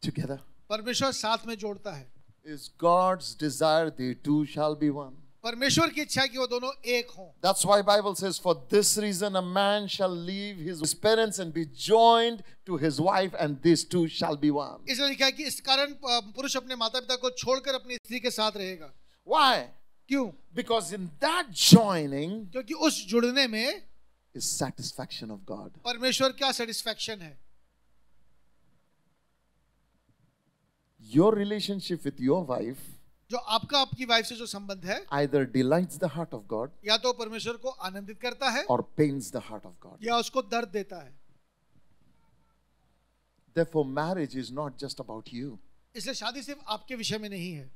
together. परमेश्वर साथ में जोड़ता है. Is God's desire they two shall be one. परमेश्वर की इच्छा है कि वो दोनों एक हों. That's why Bible says for this reason a man shall leave his parents and be joined to his wife and these two shall be one. इसलिए लिखा है कि इस कारण पुरुष अपने माता पिता को छोड़कर अपनी स्त्री के साथ रहेगा. Why? क्यों? Because in that joining क्योंकि उस जुड़ने में is satisfaction of God. परमेश्वर का सेटिस्फैक्शन है. Your relationship with your wife जो आपका आपकी वाइफ से जो संबंध है either delights the heart of God या तो परमेश्वर को आनंदित करता है or pains the heart of God. या उसको दर्द देता है. Therefore marriage is not just about you. इसलिए शादी सिर्फ आपके विषय में नहीं है.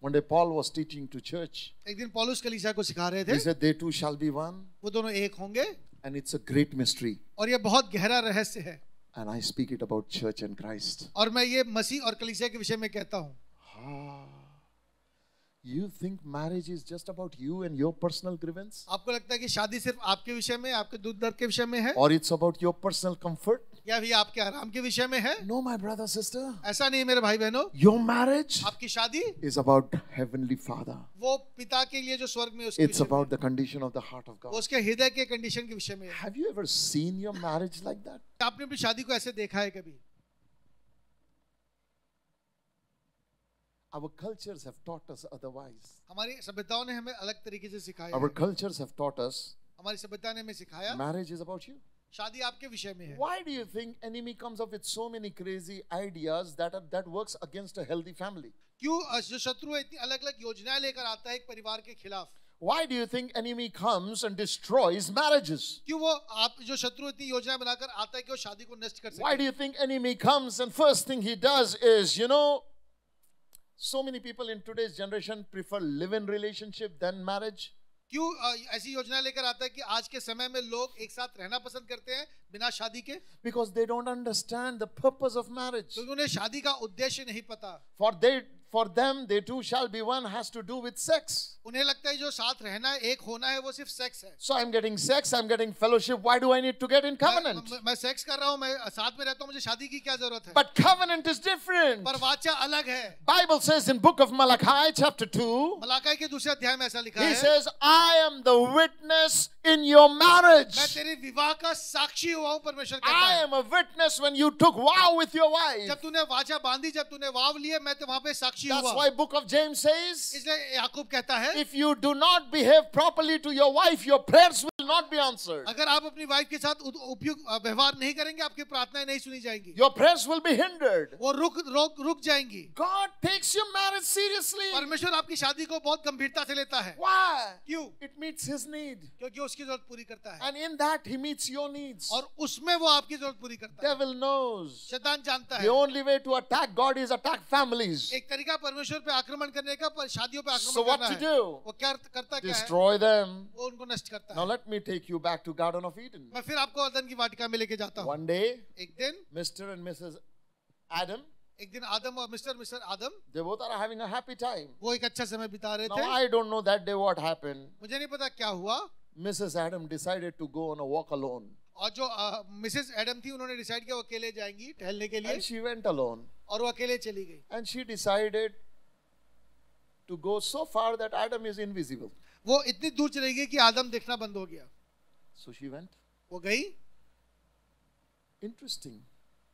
One day Paul was teaching to church. एक दिन पौलुस कलीसिया को सिखा रहे थे. He said they two shall be one. वो दोनों एक होंगे. And it's a great mystery. और ये बहुत गहरा रहस्य है. And I speak it about church and Christ. और मैं ये मसीह और कलीसिया के विषय में कहता हूँ. You think marriage is just about you and your personal grievance? आपको लगता है कि शादी सिर्फ आपके विषय में, आपके दुख दर्द के विषय में है? Or it's about your personal comfort? या भी आपके आराम के विषय में है? No, my brother, sister. ऐसा नहीं मेरे भाई बहनों. Your marriage आपकी शादी is about Heavenly Father. वो पिता के लिए जो स्वर्ग में उसके It's about the condition of the heart of वो God. उसके हृदय के कंडीशन के विषय में है. Have you ever seen your marriage like that? आपने अपनी शादी को ऐसे देखा है कभी? Our cultures have taught us otherwise. हमारी सभ्यताओं ने हमें अलग तरीके से सिखाया Our है. cultures have taught us हमारी सभ्यता ने हमें सिखाया marriage is about you. शादी आपके विषय में है. Why do you think enemy comes up with so many crazy ideas that works against a healthy family? क्यों जो शत्रु इतनी अलग-अलग योजनाएं लेकर आता है एक परिवार के खिलाफ? Why do you think enemy comes and destroys marriages? क्यों वो आप जो शत्रु इतनी योजना बनाकर आता है कि वो शादी को नष्ट कर सके? Why do you think enemy comes and first thing he does is, so many people in today's generation prefer live-in relationship than marriage? क्यों ऐसी योजना लेकर आता है कि आज के समय में लोग एक साथ रहना पसंद करते हैं बिना शादी के? Because they don't understand the purpose of marriage. क्योंकि उन्हें शादी का उद्देश्य नहीं पता. For them, they two shall be one has to do with sex. उन्हें लगता है जो साथ रहना है, एक होना है, वो सिर्फ सेक्स है. So I'm getting sex, I'm getting fellowship. Why do I need to get in covenant? मैं सेक्स कर रहा हूँ, मैं साथ में रहता हूँ, मुझे शादी की क्या जरूरत है? But covenant is different. पर वाचा अलग है. Bible says in book of Malachi chapter 2, Malachi के दूसरे अध्याय में ऐसा लिखा है. he says, I am the witness in your marriage. मैं तेरे विवाह का साक्षी हुआ हूँ, परमेश्वर कहता I है। am a witness when you took vow with your wife. जब तूने वाचा बांधी, जब तूने वाव लिए, मैं तो वहां पे साक्षी That's हुआ। why book of James says, इसलिए याकूब कहता है, if you do not behave properly to your wife, your prayers will not be answered. अगर आप अपनी वाइफ के साथ उपयुक्त व्यवहार नहीं करेंगे, आपकी प्रार्थनाएं नहीं सुनी जाएंगी, Your prayers will be hindered. वो रुक जाएंगी। God takes your marriage seriously. परमेश्वर आपकी शादी को बहुत गंभीरता से लेता है। Why? क्यों? It meets his need. क्योंकि उसकी जरूरत पूरी करता है, And in that he meets your needs. और उसमें वो आपकी जरूरत पूरी करता है। Devil knows. शैतान जानता The है only way to attack God is attack families. एक तरीका परमेश्वर पे आक्रमण करने का, पर शादियों पे So आक्रमण what करना to है। do? वो क्या करता क्या है? Destroy them. वो उनको नष्ट करता Now है। let me take you back to Garden of Eden. मैं फिर आपको अदन की वाटिका में लेके जाता हूँ। One day, एक दिन Mr. and Mrs. Adam, आदम और mister Adam, they both are having a happy time. वो एक अच्छा समय बिता रहे Now थे। I don't know that day what happened. मुझे नहीं पता क्या हुआ, Mrs. Adam decided to go on a walk alone. और जो मिसेस एडम थी, उन्होंने डिसाइड किया वो अकेले जाएंगी टहलने के लिए, And she went alone. और वो अकेले चली गई। And she decided to go so far that Adam is invisible. वो इतनी दूर चली गई कि आदम देखना बंद हो गया। So she went. वो गई। Interesting.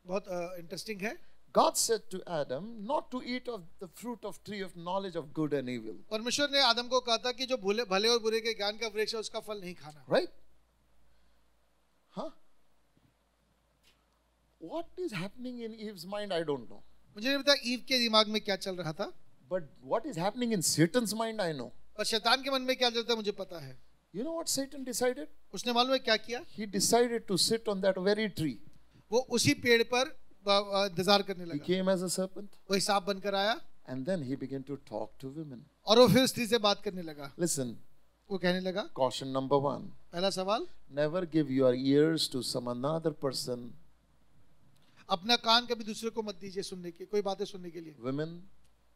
बहुत इंटरेस्टिंग है। God said to Adam not to eat of the fruit of tree of knowledge of good and evil. परमेश्वर ने आदम को कहा था कि जो भले और बुरे के ज्ञान का वृक्ष है, उसका फल नहीं खाना। Right? Huh? What is happening in Eve's mind, I don't know. मुझे नहीं पता ईव के दिमाग में क्या चल रहा था, But what is happening in Satan's mind, I know. और शैतान के मन में क्या चलता है मुझे पता है। You know what Satan decided? उसने मालूम है क्या किया? He decided to sit on that very tree. वो उसी पेड़ पर इंतजार करने He लगा। came as a serpent. वो एक सांप बनकर आया, And then he began to talk to women. और वो फिर स्त्री से बात करने लगा। Listen, वो कहने लगा, caution number 1. पहला सवाल, Never give your ears to some another person. अपना कान कभी दूसरे को मत दीजिए सुनने के, कोई बातें सुनने के लिए। Women,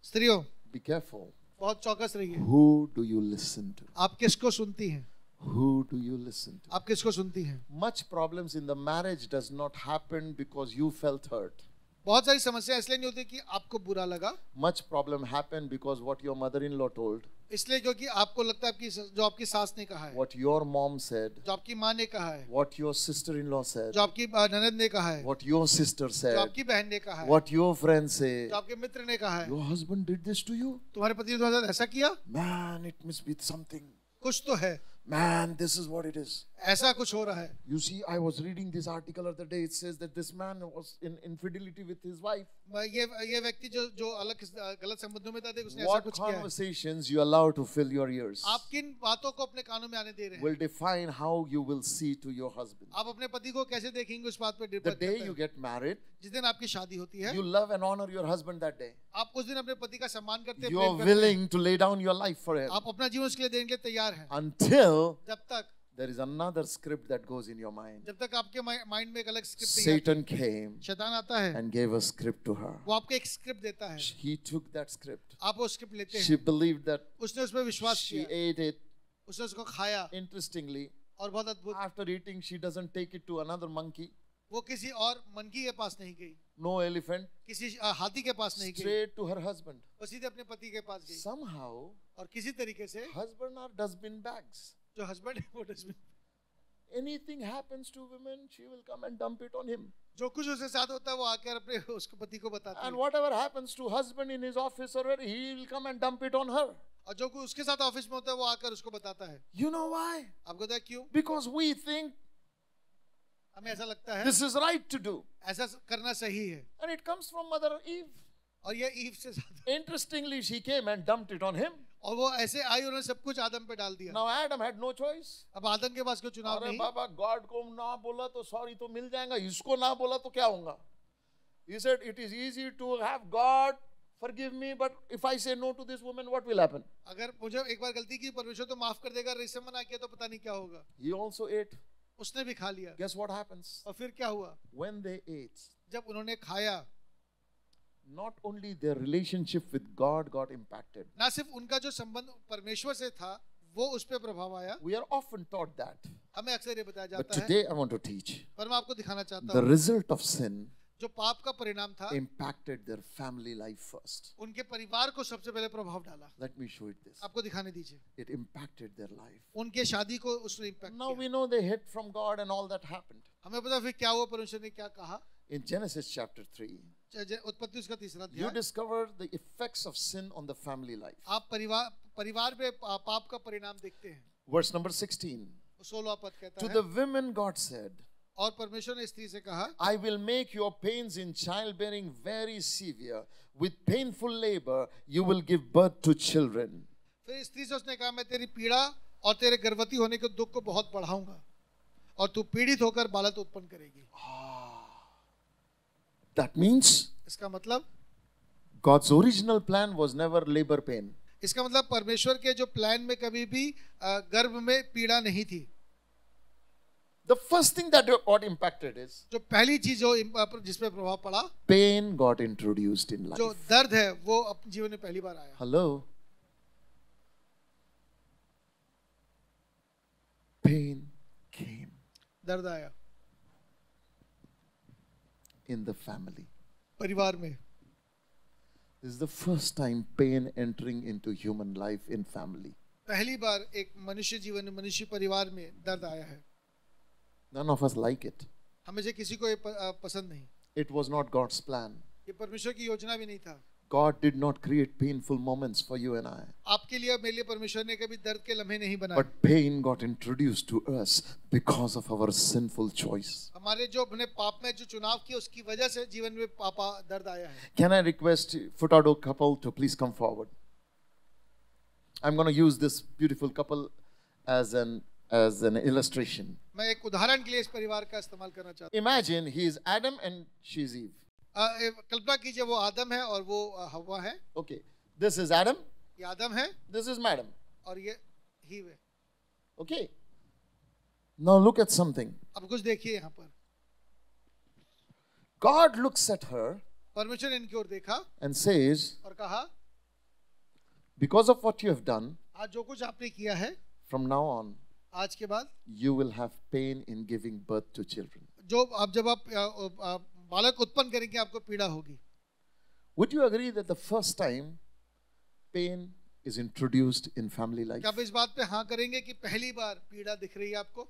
स्त्रियों, be careful. बहुत चौकस रहिए। Who do you listen to? आप किसको सुनती हैं? Who do you listen to? आप किसको सुनती हैं? Much problems in the marriage does not happen because you felt hurt. बहुत सारी समस्या इसलिए नहीं होती कि आपको बुरा लगा, Much problem happened because what your mother-in-law told, इसलिए क्योंकि आपको लगता है जो आपकी सास ने कहा है, what your mom said, जो आपकी माँ ने कहा है, what your sister-in-law said, जो आपकी ननद ने कहा है, what your sister जो said, आपकी बहन ने कहा है, what your friends say. जो आपके मित्र ने कहा है, Your husband did this to you? तुम्हारे पति ने तुम्हारे साथ ऐसा किया, Man, it must be something. कुछ तो है, Man, this is what it is. ऐसा कुछ हो रहा है। You see, I was reading this article other day. It says that this man was in infidelity with his wife. ये व्यक्ति जो अलग गलत संबंधों में था, उसने ऐसा What कुछ किया है। conversations you allow to fill your ears आप किन बातों को अपने कानों में आने दे रहे हैं? will define how you will see to your husband. आप अपने पति को कैसे देखेंगे उस बात पर The डिपेंड day करता you है। get married, जिस दिन आपकी शादी होती है, you love and honor your husband that day. आप उस दिन अपने पति का सम्मान करते हैं, You प्रेम are करते हैं। willing to lay down your life for him आप अपना जीवन उसके लिए देने के लिए तैयार हैं। until जब तक there is another script that goes in your mind. जब तक आपके माइंड में एक अलग स्क्रिप्ट नहीं Satan came आती, शैतान आता है, and gave a script to her. वो आपको एक स्क्रिप्ट देता है, He took that script. आप वो स्क्रिप्ट लेते She हैं, believed that. उसने उसमें विश्वास She किया, ate it. उसने उसको खाया, Interestingly, और बहुत अद्भुत, after eating, she doesn't take it to another monkey, वो किसी और मनकी के पास नहीं गई, no elephant, किसी हाथी के पास नहीं गई, straight to her husband. वो सीधे अपने पति के पास गई, Somehow, और किसी तरीके से husband are dustbin bags. जो हस्बैंड है वो dustbin, Anything happens to women, she will come and dump it on him. जो कुछ उसके साथ होता है वो आकर अपने उसको पति को बताती And है, whatever happens to husband in his office or where, he will come and dump it on her. और जो कुछ उसके साथ ऑफिस में होता है वो आकर उसको बताता है। You know why? आपको पता है क्यों? Because we think हमें ऐसा लगता है this is right to do. ऐसा करना सही है, And it comes from Mother Eve. और ये ईव से ज्यादा, Interestingly, she came and dumped it on him. और वो ऐसे आई, उन्होंने सब कुछ आदम पे डाल दिया। Now Adam had no choice. अब आदम के पास कोई चुनाव अरे नहीं, बाबा, गॉड को ना बोला तो सॉरी तो मिल जाएगा, इसको ना बोला तो क्या होगा? He said, it is easy to have God forgive me, but if I say no to this woman, what will happen? अगर मुझे एक बार गलती की, परमेश्वर तो माफ कर देगा, अगर इससे मना किया तो पता नहीं क्या होगा। He also ate. उसने भी खा लिया, Guess what happens? और फिर क्या हुआ? When they ate, जब उन्होंने खाया, not only their relationship with God got impacted. ना सिर्फ उनका जो संबंध परमेश्वर से था वो उस पर प्रभाव आया। We are often taught that. हमें अक्सर ये बताया But जाता है, today I want to teach पर मैं आपको दिखाना चाहता the हूँ result of sin जो पाप का परिणाम था impacted their family life first. उनके परिवार को सबसे पहले प्रभाव डाला. Let me show it this. आपको दिखाने दीजिए. It impacted their life. उनके शादी को उसने इम्पैक्ट Now किया. we know they hid from God and all that happened. हमें पता फिर क्या हुआ, परमेश्वर ने क्या कहा. In Genesis chapter 3, उत्पत्ति उसका तीसरा you अध्याय. discover the effects of sin on the family life. आप परिवार में पाप का परिणाम देखते हैं. Verse number 16. 16वां पद कहता To है, the women God said, और परमेश्वर ने स्त्री से कहा, I will make your pains in childbearing very severe. With painful labor, you will give birth to children. फिर स्त्री से उसने कहा, मैं तेरी पीड़ा और तेरे गर्भवती होने के दुख को बहुत बढ़ाऊंगा और तू पीड़ित होकर बालक उत्पन्न करेगी. That means इसका मतलब, God's original plan was never labor pain. इसका मतलब परमेश्वर के जो प्लान में कभी भी गर्भ में पीड़ा नहीं थी. The first thing that got impacted is जो पहली चीज हो जिसपे प्रभाव पड़ा, pain got introduced in life. जो दर्द है वो अपने जीवन में पहली बार आया. Hello? Pain came दर्द आया in the family. परिवार में. This is the first time pain entering into human life in family. पहली बार एक मनुष्य जीवन में, मनुष्य परिवार में दर्द आया है. None of us like it. हमें से किसी को ये पसंद नहीं. It was not God's plan. ये परमेश्वर की योजना भी नहीं था. God did not create painful moments for you and I. आपके लिए, मेरे लिए परमेश्वर ने कभी दर्द के लम्हे नहीं बनाए. But pain got introduced to us because of our sinful choice. हमारे जो अपने पाप में जो चुनाव किया उसकी वजह से जीवन में पापा दर्द आया है. Can I request Futado couple to please come forward? I'm going to use this beautiful couple as an illustration. मैं एक उदाहरण के लिए इस परिवार का इस्तेमाल करना चाहता Imagine he is Adam and she is Eve. हूँ. कल्पना कीजिए वो आदम है और वो हव्वा है. Okay, this is Adam, ये आदम है this is Madam. और ये हीव है. Okay. Now look at something. अब कुछ देखिए यहाँ पर. God looks at her परमेश्वर ने इनकी ओर देखा and says, और कहा, because of what you have done, आज जो कुछ आपने किया है, from now on, आज के बाद you will have pain in giving birth to children. जो आप जब आप बालक उत्पन्न करेंगे आपको पीड़ा होगी. Would you agree that the first time pain is introduced in family life? क्या आप इस बात पे हाँ करेंगे कि पहली बार पीड़ा दिख रही है आपको?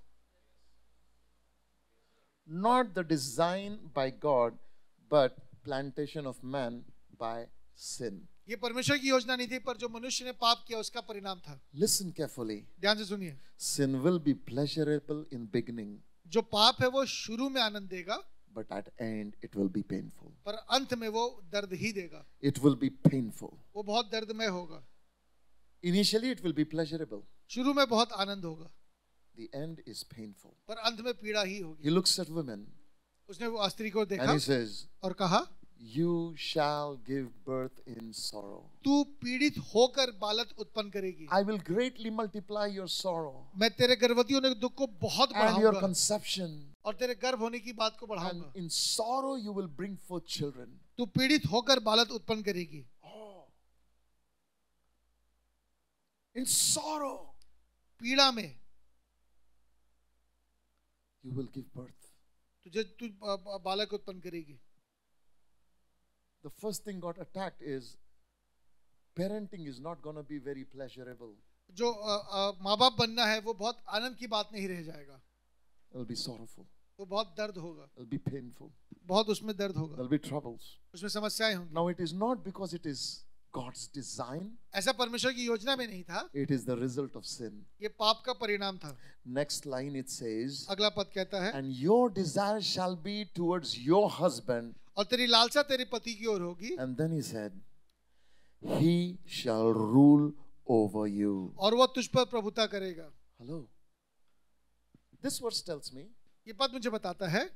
Not the design by God, but plantation of man by sin. ये परमेश्वर की योजना नहीं थी, पर जो मनुष्य ने पाप किया उसका परिणाम था. Listen carefully. ध्यान से सुनिए. Sin will be pleasurable in beginning, जो पाप है वो शुरू में आनंद देगा, but at end it will be painful. पर अंत में वो दर्द ही देगा. It will be painful. वो बहुत दर्दमय होगा. Initially it will be pleasurable. शुरू में बहुत आनंद होगा, The end is painful. पर अंत में पीड़ा ही होगी. He looks at women उसने वो स्त्री को and देखा he says, और कहा, you shall give birth in sorrow. तू पीड़ित होकर बालक उत्पन्न करेगी. I will greatly multiply your sorrow मैं तेरे गर्भवती होने के दुख को बहुत and your बढ़ाऊंगा conception. और तेरे गर्भ होने की बात को And बढ़ाऊंगा. in sorrow you will bring forth children. तू पीड़ित होकर बालक उत्पन्न करेगी. Oh. In sorrow पीड़ा में you will give birth. तू बालक उत्पन्न करेगी. The first thing got attacked is parenting is not going to be very pleasurable. जो माँ बाप बनना है वो बहुत आनंद की बात नहीं रह जाएगा. It will be sorrowful. वो बहुत दर्द होगा, It will be painful. बहुत उसमें दर्द There होगा, will be troubles. उसमें समस्याएं होंगी. Now it is not because it is God's design. ऐसा परमेश्वर की योजना में नहीं था, It is the result of sin. ये पाप का परिणाम था. Next line it says, अगला पद कहता है, and your desire shall be towards your husband. और तेरी लालसा तेरे पति की ओर होगी, And then he said, he shall rule over you. और वो तुझ पर प्रभुता करेगा. Hello. This verse tells me, ये पद मुझे बताता है,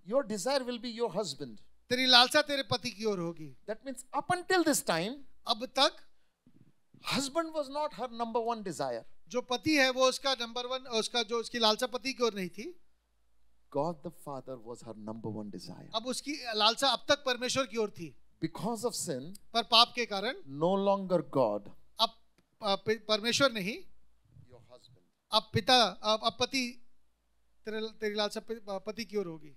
your desire will be your husband. तेरी लालसा तेरे पति की ओर होगी. That means up until this time, अब तक husband was not her number one desire. जो पति है वो उसका नंबर वन, उसका जो उसकी लालसा पति की ओर नहीं थी. God the Father was her number one desire. अब उसकी लालसा अब तक परमेश्वर की ओर थी. Because of sin, पर पाप के कारण no longer God, अब परमेश्वर नहीं, your husband. अब पिता, अब पति, तेरी लालसा पति की ओर होगी.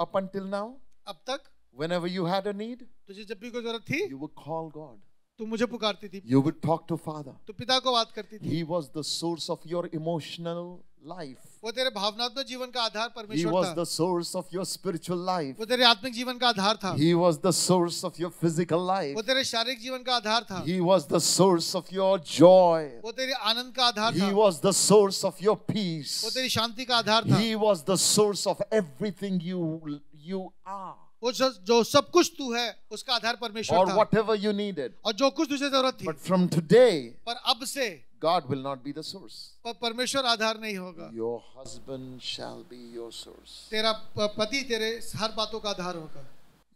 Up until now, अब तक whenever you had a need, तुझे जब भी कोई जरूरत थी you would call God. तू मुझे पुकारती थी, You would talk to Father. तो पिता को बात करती थी. He was the source of your emotional life. वो तेरे भावनात्मक जीवन का आधार He परमेश्वर was था. the source of your spiritual life. वो तेरे आत्मिक जीवन का आधार था. He was the source of your physical life. वो तेरे शारीरिक जीवन का आधार था. He was the source of your joy. वो तेरे आनंद का आधार He था. was the source of your वो peace. तेरी शांति का आधार था. He was the source of everything you are. वो जो सब कुछ तू है उसका आधार परमेश्वर Or था. whatever you needed. और जो कुछ तुझे जरूरत थी, But from today, पर अब से God will not be the source. पर परमेश्वर आधार नहीं होगा. Your husband shall be your source. तेरा पति तेरे हर बातों का आधार होगा.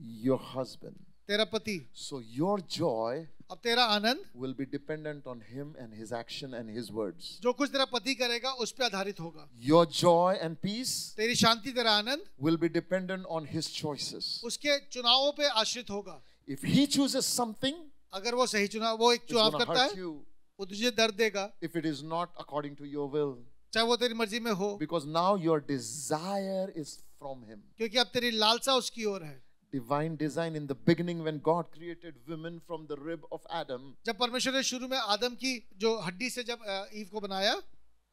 Your husband. तेरा पति. So your joy अब तेरा आनंद will be dependent on him and his action and his words. जो कुछ तेरा पति करेगा उस पे आधारित होगा. Your joy and peace तेरी शांति, तेरा आनंद will be dependent on his choices. उसके चुनावों पे आश्रित होगा. If he chooses something, अगर वो सही चुनाव, वो एक it's चुनाव going to करता hurt है, you वो तुझे दर्द देगा, if it is not according to your will. चाहे वो तेरी मर्जी में हो, Because now your desire is from him. क्योंकि अब तेरी लालसा उसकी ओर है. Divine design in the beginning when God created women from the rib of Adam, जब परमेश्वर ने शुरू में आदम की जो हड्डी से जब ईव को बनाया,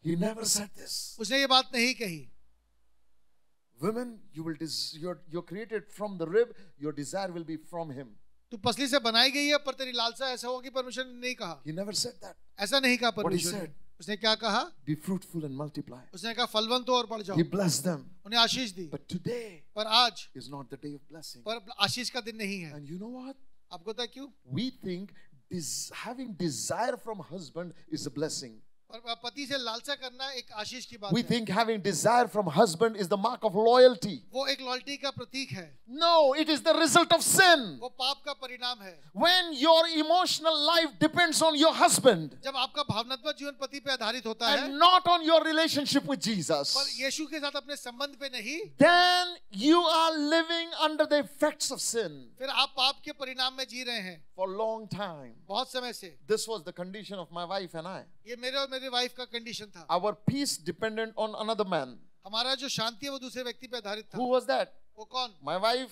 he never said this. उसने ये बात नहीं कही. Women, you're created from the rib, your desire will be from him. तू पसली से बनाई गई है पर तेरी लालसा ऐसा होगी, परमेश्वर ने नहीं कहा. He never said that. ऐसा नहीं कहा What he परमेश्वर ने. said? उसने क्या कहा? Be fruitful and multiply. उसने कहा फलवंत हो और बढ़ जाओ. He blessed them. उन्हें आशीष दी. But today पर आज is not the day of blessing. पर आशीष का दिन नहीं है. And you know what? आपको पता है क्यों? We think having desire from husband is a blessing. और पति से लालसा करना एक आशीष की बात We है. think having desire from husband is the mark of loyalty. वो एक लॉयल्टी का प्रतीक है. No, it is the result of sin. वो पाप का परिणाम है. When your emotional life depends on your husband जब आपका भावनात्मक जीवन पति पे आधारित होता है and not on your relationship with Jesus, पर यीशु के साथ अपने संबंध पे नहीं, then you are living under the effects of sin फिर आप पाप के परिणाम में जी रहे हैं for a long time. बहुत समय से. This was the condition of my wife and I. ये मेरे और मेरी वाइफ का कंडीशन था. Our peace dependent on another man. हमारा जो शांति है वो दूसरे व्यक्ति पे आधारित था. Who was that? वो कौन? My wife.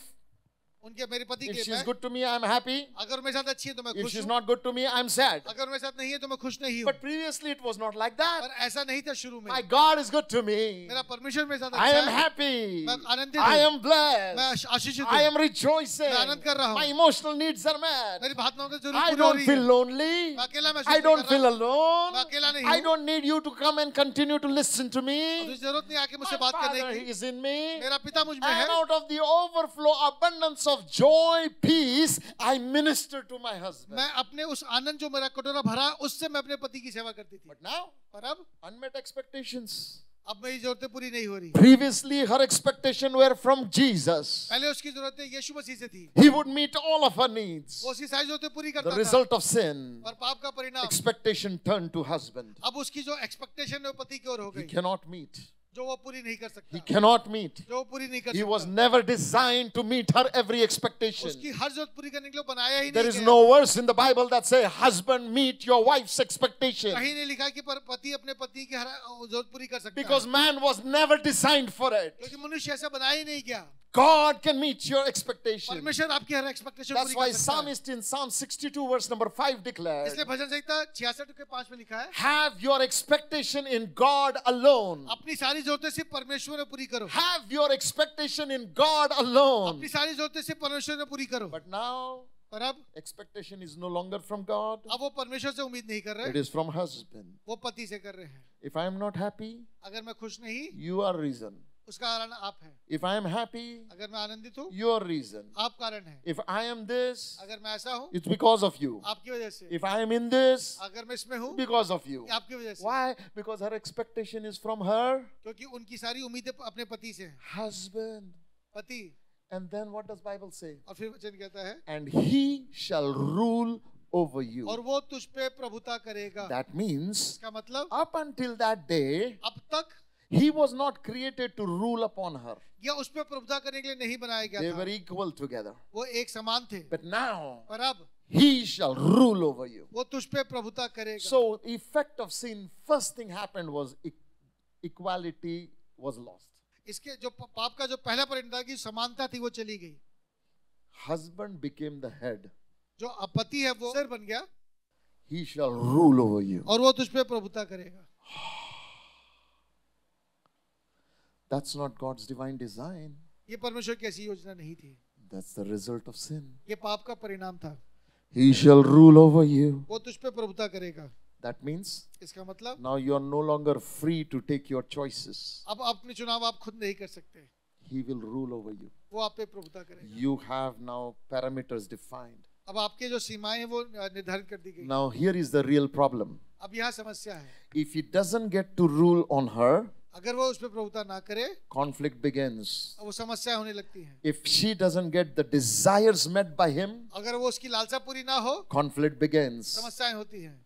उनके मेरे पति If के. she's good to me, I'm happy. अगर मेरे साथ अच्छी है तो मैं If खुश she's हूँ. not good to me, I'm sad. अगर मेरे साथ नहीं है तो मैं खुश नहीं हूँ. But previously it was not like that. पर ऐसा नहीं था शुरू में. My God is good to me. मेरा परमेश्वर मेरे साथ I अच्छा am है. happy. मैं आनंदित I हूँ. am blessed. मैं आशीषित I हूँ. am rejoicing. मैं आनंद कर रहा हूँ. My emotional needs are met. मेरी भावनाओं की जरूरत I पूरी हो don't रही feel है. lonely. मैं अकेला महसूस I नहीं don't कर feel रहा. alone. मैं अकेला नहीं I हूँ. don't need you to come and continue to listen to me. तुझे जरूरत नहीं आके My मुझसे बात करने Father की. is in me. मेरा पिता मुझ में And है. out of the overflow abundance of joy, peace, I minister to my husband. मैं अपने उस आनंद जो मेरा कटोरा भरा उससे मैं अपने पति की सेवा करती थी. But now, पर अब unmet expectations. अब मेरी जरूरतें पूरी नहीं हो रही. Previously, her expectation were from Jesus. पहले उसकी जरूरतें यीशु मसीह से थी. He would meet all of her needs. वो उसकी सारी जरूरतें पूरी The करता था. result of sin, पर पाप का परिणाम. expectation turned to husband. अब उसकी जो एक्सपेक्टेशन है वो पति की ओर हो He गई. cannot meet. जो वो पूरी नहीं कर He सकता. cannot meet. जो वो पूरी नहीं कर He was सकता. never designed to meet her every expectation. उसकी हर जरूरत पूरी करने के लिए बनाया ही There नहीं is गया. no verse in the Bible that say, husband, meet your wife's expectation. कहीं नहीं लिखा कि पति अपने पति की हर जरूरत पूरी कर सकता Because है. man was never designed for it. क्योंकि मनुष्य ऐसा बनाया ही नहीं गया. God can meet your expectation. परमेश्वर आपकी हर एक्सपेक्टेशन That's पूरी why कर सकता है. psalmist in Psalm 62 verse number 5 declared, इसलिए भजन संहिता 66 के 5 में लिखा है, have your expectation in God alone. अपनी सारी जरूरतें सिर्फ परमेश्वर में पूरी करो. Have your expectation in God alone. अपनी सारी जरूरतें सिर्फ परमेश्वर में पूरी करो. But now, पर अब expectation is no longer from God. अब वो परमेश्वर से उम्मीद नहीं कर It रहे, is from husband. वो पति से कर रहे हैं. If I am not happy, अगर मैं खुश नहीं, you are reason. उसका कारण आप है. If I am happy, अगर मैं आनंदित हूँ, your reason. आप कारण है. If I am this, अगर मैं ऐसा हूँ, it's because of you. आपकी वजह से. If I am in this, अगर मैं इसमें हूँ, because of you. आपकी वजह से. Why? Because her expectation is from her क्योंकि उनकी सारी उम्मीदें अपने पति से हैं. husband. पति. And then what does Bible say? और फिर वचन कहता है, And he shall rule over you. और वो तुझ पे प्रभुता करेगा. That means इसका मतलब up until that day, अब तक he was not created to rule upon her. या उस पे प्रभुता करने के लिए नहीं बनाया They गया were था. equal together. वो एक समान थे. But now, पर अब he shall rule over you. वो तुझ पे प्रभुता करेगा. So, effect of sin, first thing happened was equality was lost. इसके जो पाप का जो पहला परिणाम था कि समानता थी वो चली गई। Husband became the head. जो पति है वो सिर बन गया He shall rule over you. और वो तुझ पे प्रभुता करेगा। That's not God's divine design. ये परमेश्वर की ऐसी योजना नहीं थी, That's the result of sin. ये पाप का परिणाम था। He shall rule over you. वो तुझ पे प्रभुता करेगा। That means इसका मतलब now you are no longer free to take your choices. अब अपने चुनाव आप खुद नहीं कर सकते, He will rule over you. वो आप पे प्रभुता करेगा। You have now parameters defined. अब आपके जो सीमाएं हैं वो निर्धारित कर दी गई। Now here is the real problem. अब यहाँ समस्या है, If he doesn't get to rule on her, अगर वो उस पे प्रभुता ना करे conflict begins. वो समस्या होने लगती है। If she doesn't get the desires met by him, अगर वो उसकी लालसा पूरी ना हो conflict begins. समस्याएं होती हैं।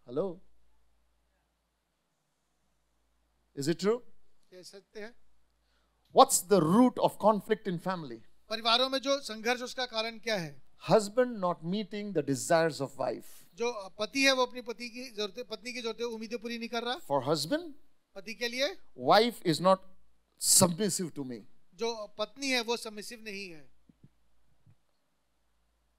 Hello? Is it true? कह सकते हैं What's the root of conflict in family? परिवारों में जो संघर्ष उसका कारण क्या है? Husband not meeting the desires of wife. जो पति है वो अपनी पत्नी की जरूरतें उम्मीदें पूरी नहीं कर रहा। For husband, पति के लिए wife is not submissive to me. जो पत्नी है वो सबमिसिव नहीं है।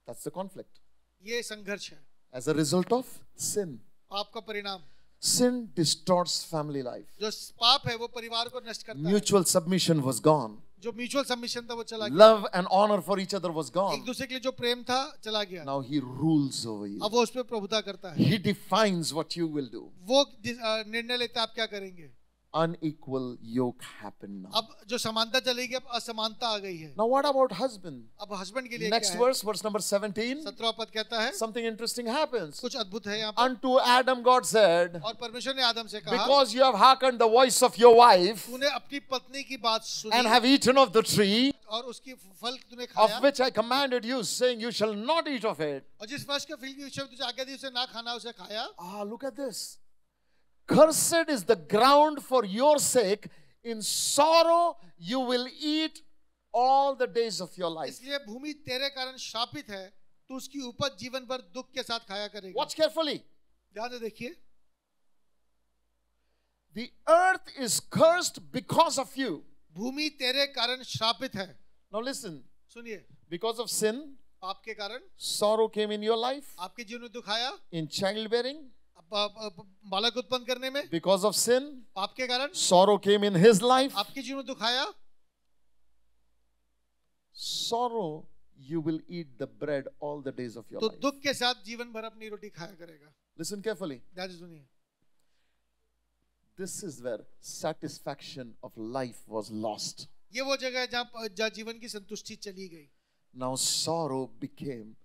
That's the conflict. ये संघर्ष है, As a result of sin. पाप का परिणाम। Sin distorts family life. जो पाप है वो परिवार को नष्ट करता है। Mutual submission was gone. जो म्यूचुअल सबमिशन था वो चला गया। Love and honor for each other was एक gone. दूसरे के लिए जो प्रेम था चला गया। Now he rules over you. अब वो उस पे प्रभुता करता है। He defines what you will do. वो निर्णय लेता है आप क्या करेंगे। Unequal yoke happened now. अब जो समानता चलेगी अब असमानता आ गई है। Now what about husband? अब हस्बैंड के लिए Next क्या verse, verse number 17. है? 17वां पद कहता है Something interesting happens. कुछ अद्भुत है यहाँ पर। Unto Adam God said, और परमेश्वर ने आदम से कहा because you have hearkened the voice of your wife तूने अपनी पत्नी की बात सुनी and have eaten of the tree और उसकी फल तूने of खाया which I commanded you, saying you shall not eat of it. और जिस वृक्ष के फल की विषय में तुझे आज्ञा दी उसे ना खाना उसे खाया। Ah, look at this. Cursed is the ground for your sake. In sorrow you will eat all the days of your life. इसलिए भूमि तेरे कारण शापित है, तू उसकी उपज जीवन भर दुख के साथ खाया करेगा। Watch carefully. ध्यान से देखिए, The earth is cursed because of you. भूमि तेरे कारण शापित है। Now listen. सुनिए, Because of sin, पाप के कारण sorrow came in your life. आपके जीवन में दुख आया। In childbearing, बालक उत्पन्न करने में because of sin, पाप के कारण sorrow came in his life. आपके जीवन में दुख आया। Sorrow, you will eat the bread all the days of your तो life. दुख के साथ जीवन भर अपनी रोटी खाया करेगा। Listen carefully. ध्यान से सुनिए, This is where satisfaction of life was lost. ये वो जगह है जहाँ जीवन की संतुष्टि चली गई। Now sorrow became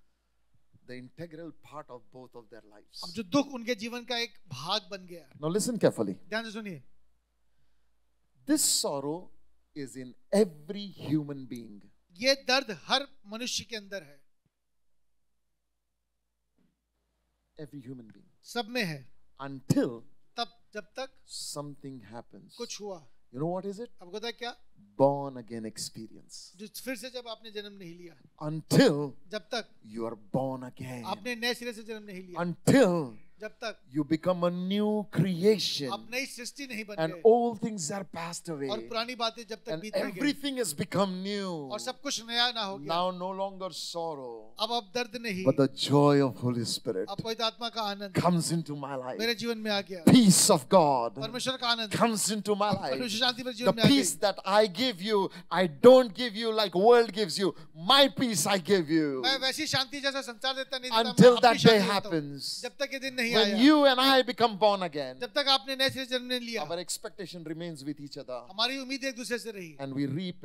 the integral part of both of their lives. अब जो दुख उनके जीवन का एक भाग बन गया। Now listen carefully. ध्यान से सुनिए, This sorrow is in every human being. ये दर्द हर मनुष्य के अंदर है, Every human being. सब में है। Until तब जब तक something happens. कुछ हुआ, You know what is it? आपको पता है क्या? Born again experience. जो फिर से जब आपने जन्म नहीं लिया, Until जब तक you are born again. आपने नए सिरे से जन्म नहीं लिया, Until जब तक you become a new creation. आप नई सृष्टि नहीं बन And गए all things are passed away. और पुरानी बातें जब तक And बीत नहीं गई everything has become new. और सब कुछ नया ना हो गया। Now no longer sorrow, अब दर्द नहीं, but the joy of Holy Spirit अब पवित्र आत्मा का आनंद comes into my life. मेरे जीवन में आ गया। Peace of God परमेश्वर का आनंद comes into my life. परमेश्वर शांति मेरे The जीवन में आ peace गई। that I give you, I don't give you like world gives you. My peace I give you. मैं वैसी शांति जैसा संसार देता नहीं देता, Until मैं that अपनी day शांति देता हूँ। happens, जब तक ये दिन नहीं when आया, you and I become born again, जब तक आपने नए सिरे से जन्म नहीं लिया, our expectation remains with each other, हमारी उम्मीद एक दूसरे से रही। and we reap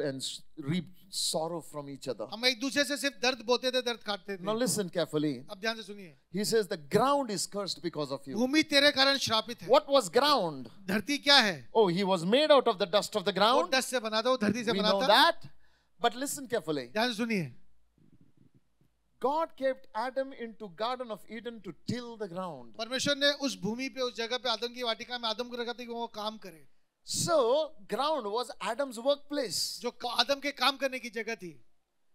sorrow from each other. हम एक दूसरे से सिर्फ दर्द बोते थे, दर्द काटते Now थे। listen carefully. अब ध्यान से सुनिए, He says the ground is cursed because of you. भूमि तेरे कारण श्रापित है। What was ground? धरती क्या है? Oh, he was made out of the dust of the वो ground. डस्ट से बना था, वो धरती से We बना know था। that. But listen carefully. ध्यान से सुनिए, God kept Adam into Garden of Eden to till the ground. परमेश्वर ने उस भूमि पे, उस जगह पे, आदम की वाटिका में आदम को रखा था कि वो काम करे। So, ground was Adam's workplace. जो आदम के काम करने की जगह थी,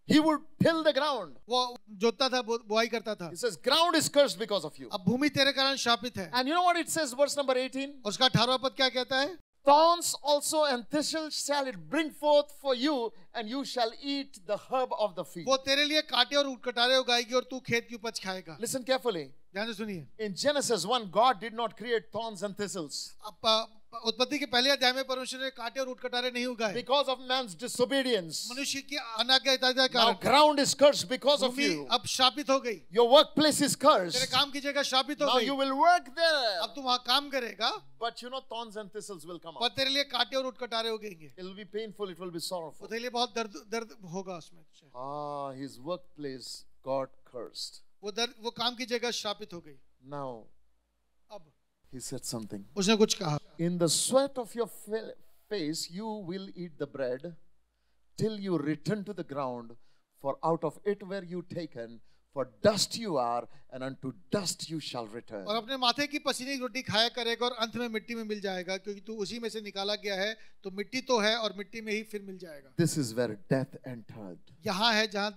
He would till the ground. वो जोतता था, बुआई करता था। He says, ground is cursed because of you. अब भूमि तेरे कारण शापित है। And you know what it says, verse number 18? उसका 18वां पद क्या कहता है? thorns also and thistles shall it bring forth for you, and you shall eat the herb of the field. वो तेरे लिए कांटे और उटकटारे उगाएगी और तू खेत की उपज खाएगा। Listen carefully. ध्यान से सुनिए। In Genesis 1, God did not create thorns and thistles. उत्पत्ति के पहले अध्याय में परमेश्वर ने कांटे और उटकटारे नहीं उगाए। Because of man's disobedience. मनुष्य की अनाज्ञाकारिता के Now कारण ground is cursed because of Bhumi you. अब श्रापित हो गई। Your workplace is तेरे cursed. काम की जगह श्रापित हो Now गई। you will work there. अब तू वहाँ काम करेगा, But you know, thorns and thistles will come पर out. तेरे लिए कांटे और उटकटारे उगेंगे। It will be painful, it will be वो sorrowful. तेरे लिए बहुत दर्द होगा उसमें। His workplace got cursed. वो काम की जगह श्रापित हो गई। Now, अब he said something. उसने कुछ कहा। In the sweat of your face you will eat the bread till you return to the ground, for out of it were you taken, for dust you are, and unto dust you shall return. और अपने माथे की पसीने की रोटी खाया करेगा और अंत में मिट्टी में मिल जाएगा, क्योंकि तू उसी में से निकाला गया है, तो मिट्टी तो है और मिट्टी में ही फिर मिल जाएगा। This is where death entered. यहाँ है जहाँ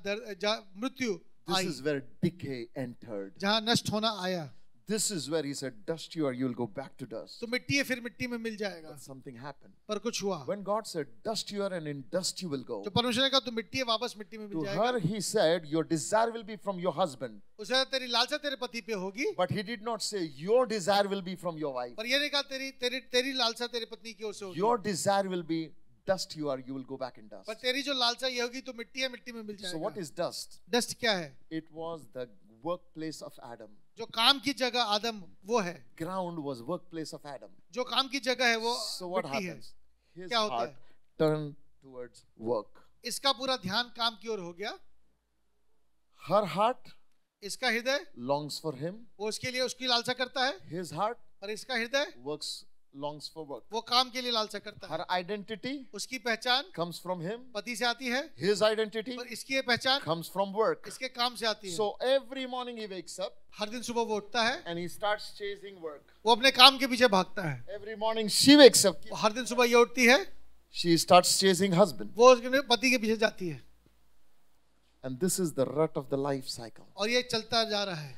मृत्यु This I, is where decay entered. जहाँ नष्ट होना आया। This is where he said, dust you are, you will go back to dust. तो मिट्टी है फिर मिट्टी में मिल जाएगा। But something happened. पर कुछ हुआ। When God said, dust you are and in dust you will go, तो परमेश्वर ने कहा तू मिट्टी है वापस मिट्टी में to मिल जाएगा। her he said, your desire will be from your husband. उसे तेरी लालसा तेरे पति पे होगी, But he did not say, your desire will be from your wife. पर ये नहीं कहा तेरी लालसा तेरे पत्नी की ओर से होगी। Your desire will be dust you are, you will go back in dust. पर तेरी जो लालसा ये होगी तो मिट्टी है मिट्टी में मिल जाएगा। So what is dust? Dust क्या है? It was the workplace of Adam. जो काम की जगह आदम वो है। Ground was workplace of Adam. जो काम की जगह है वो So what मिट्टी है। happens? His क्या होता heart है? turned towards work. इसका पूरा ध्यान काम की ओर हो गया। Her heart इसका हृदय longs for him. वो उसके लिए उसकी लालसा करता है, His heart और इसका हृदय longs for work. वो काम के लिए लालसा करता है। Her identity उसकी पहचान comes from him. पति से आती है, His identity और इसकी ये पहचान comes from work. इसके काम से आती है। So every morning he wakes up हर दिन सुबह वो उठता है, and he starts chasing work. वो अपने काम के पीछे भागता है। Every morning she wakes up, हर दिन सुबह ये उठती है, she starts chasing husband. वो उसके पति के पीछे जाती है। And this is the rut of the life cycle. और ये चलता जा रहा है।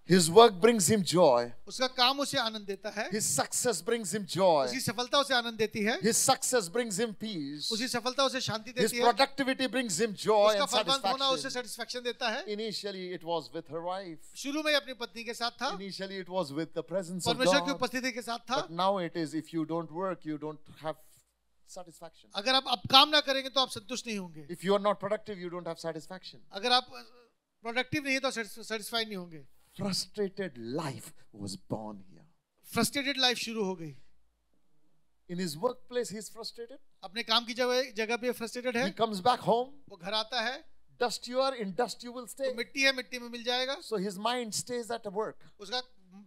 His work brings him joy. उसका काम उसे आनंद देता है, His success brings him joy. उसकी सफलता उसे आनंद देती है, His success brings him peace. उसकी सफलता उसे शांति His देती है, productivity brings him joy उसका and फलवंत होना उसे satisfaction. सेटिस्फेक्शन देता है। Initially it was with her wife. शुरू में ये अपनी पत्नी के साथ था, Initially it was with the presence of परमेश्वर की God. उपस्थिति के साथ था। But now it is, if you don't work, you don't have satisfaction. अगर आप अब काम ना करेंगे तो आप संतुष्ट नहीं होंगे। If you are not productive, you don't have satisfaction. अगर आप प्रोडक्टिव नहीं है तो सेटिस्फाइड नहीं होंगे। Frustrated life was born here. Frustrated life शुरू हो गई। In his workplace, he's frustrated. अपने काम की जगह पे फ्रस्ट्रेटेड है, He comes back home. वो घर आता है, Dust you are, in dust you will stay. तो मिट्टी है मिट्टी में मिल जाएगा। So his mind stays at work. उसका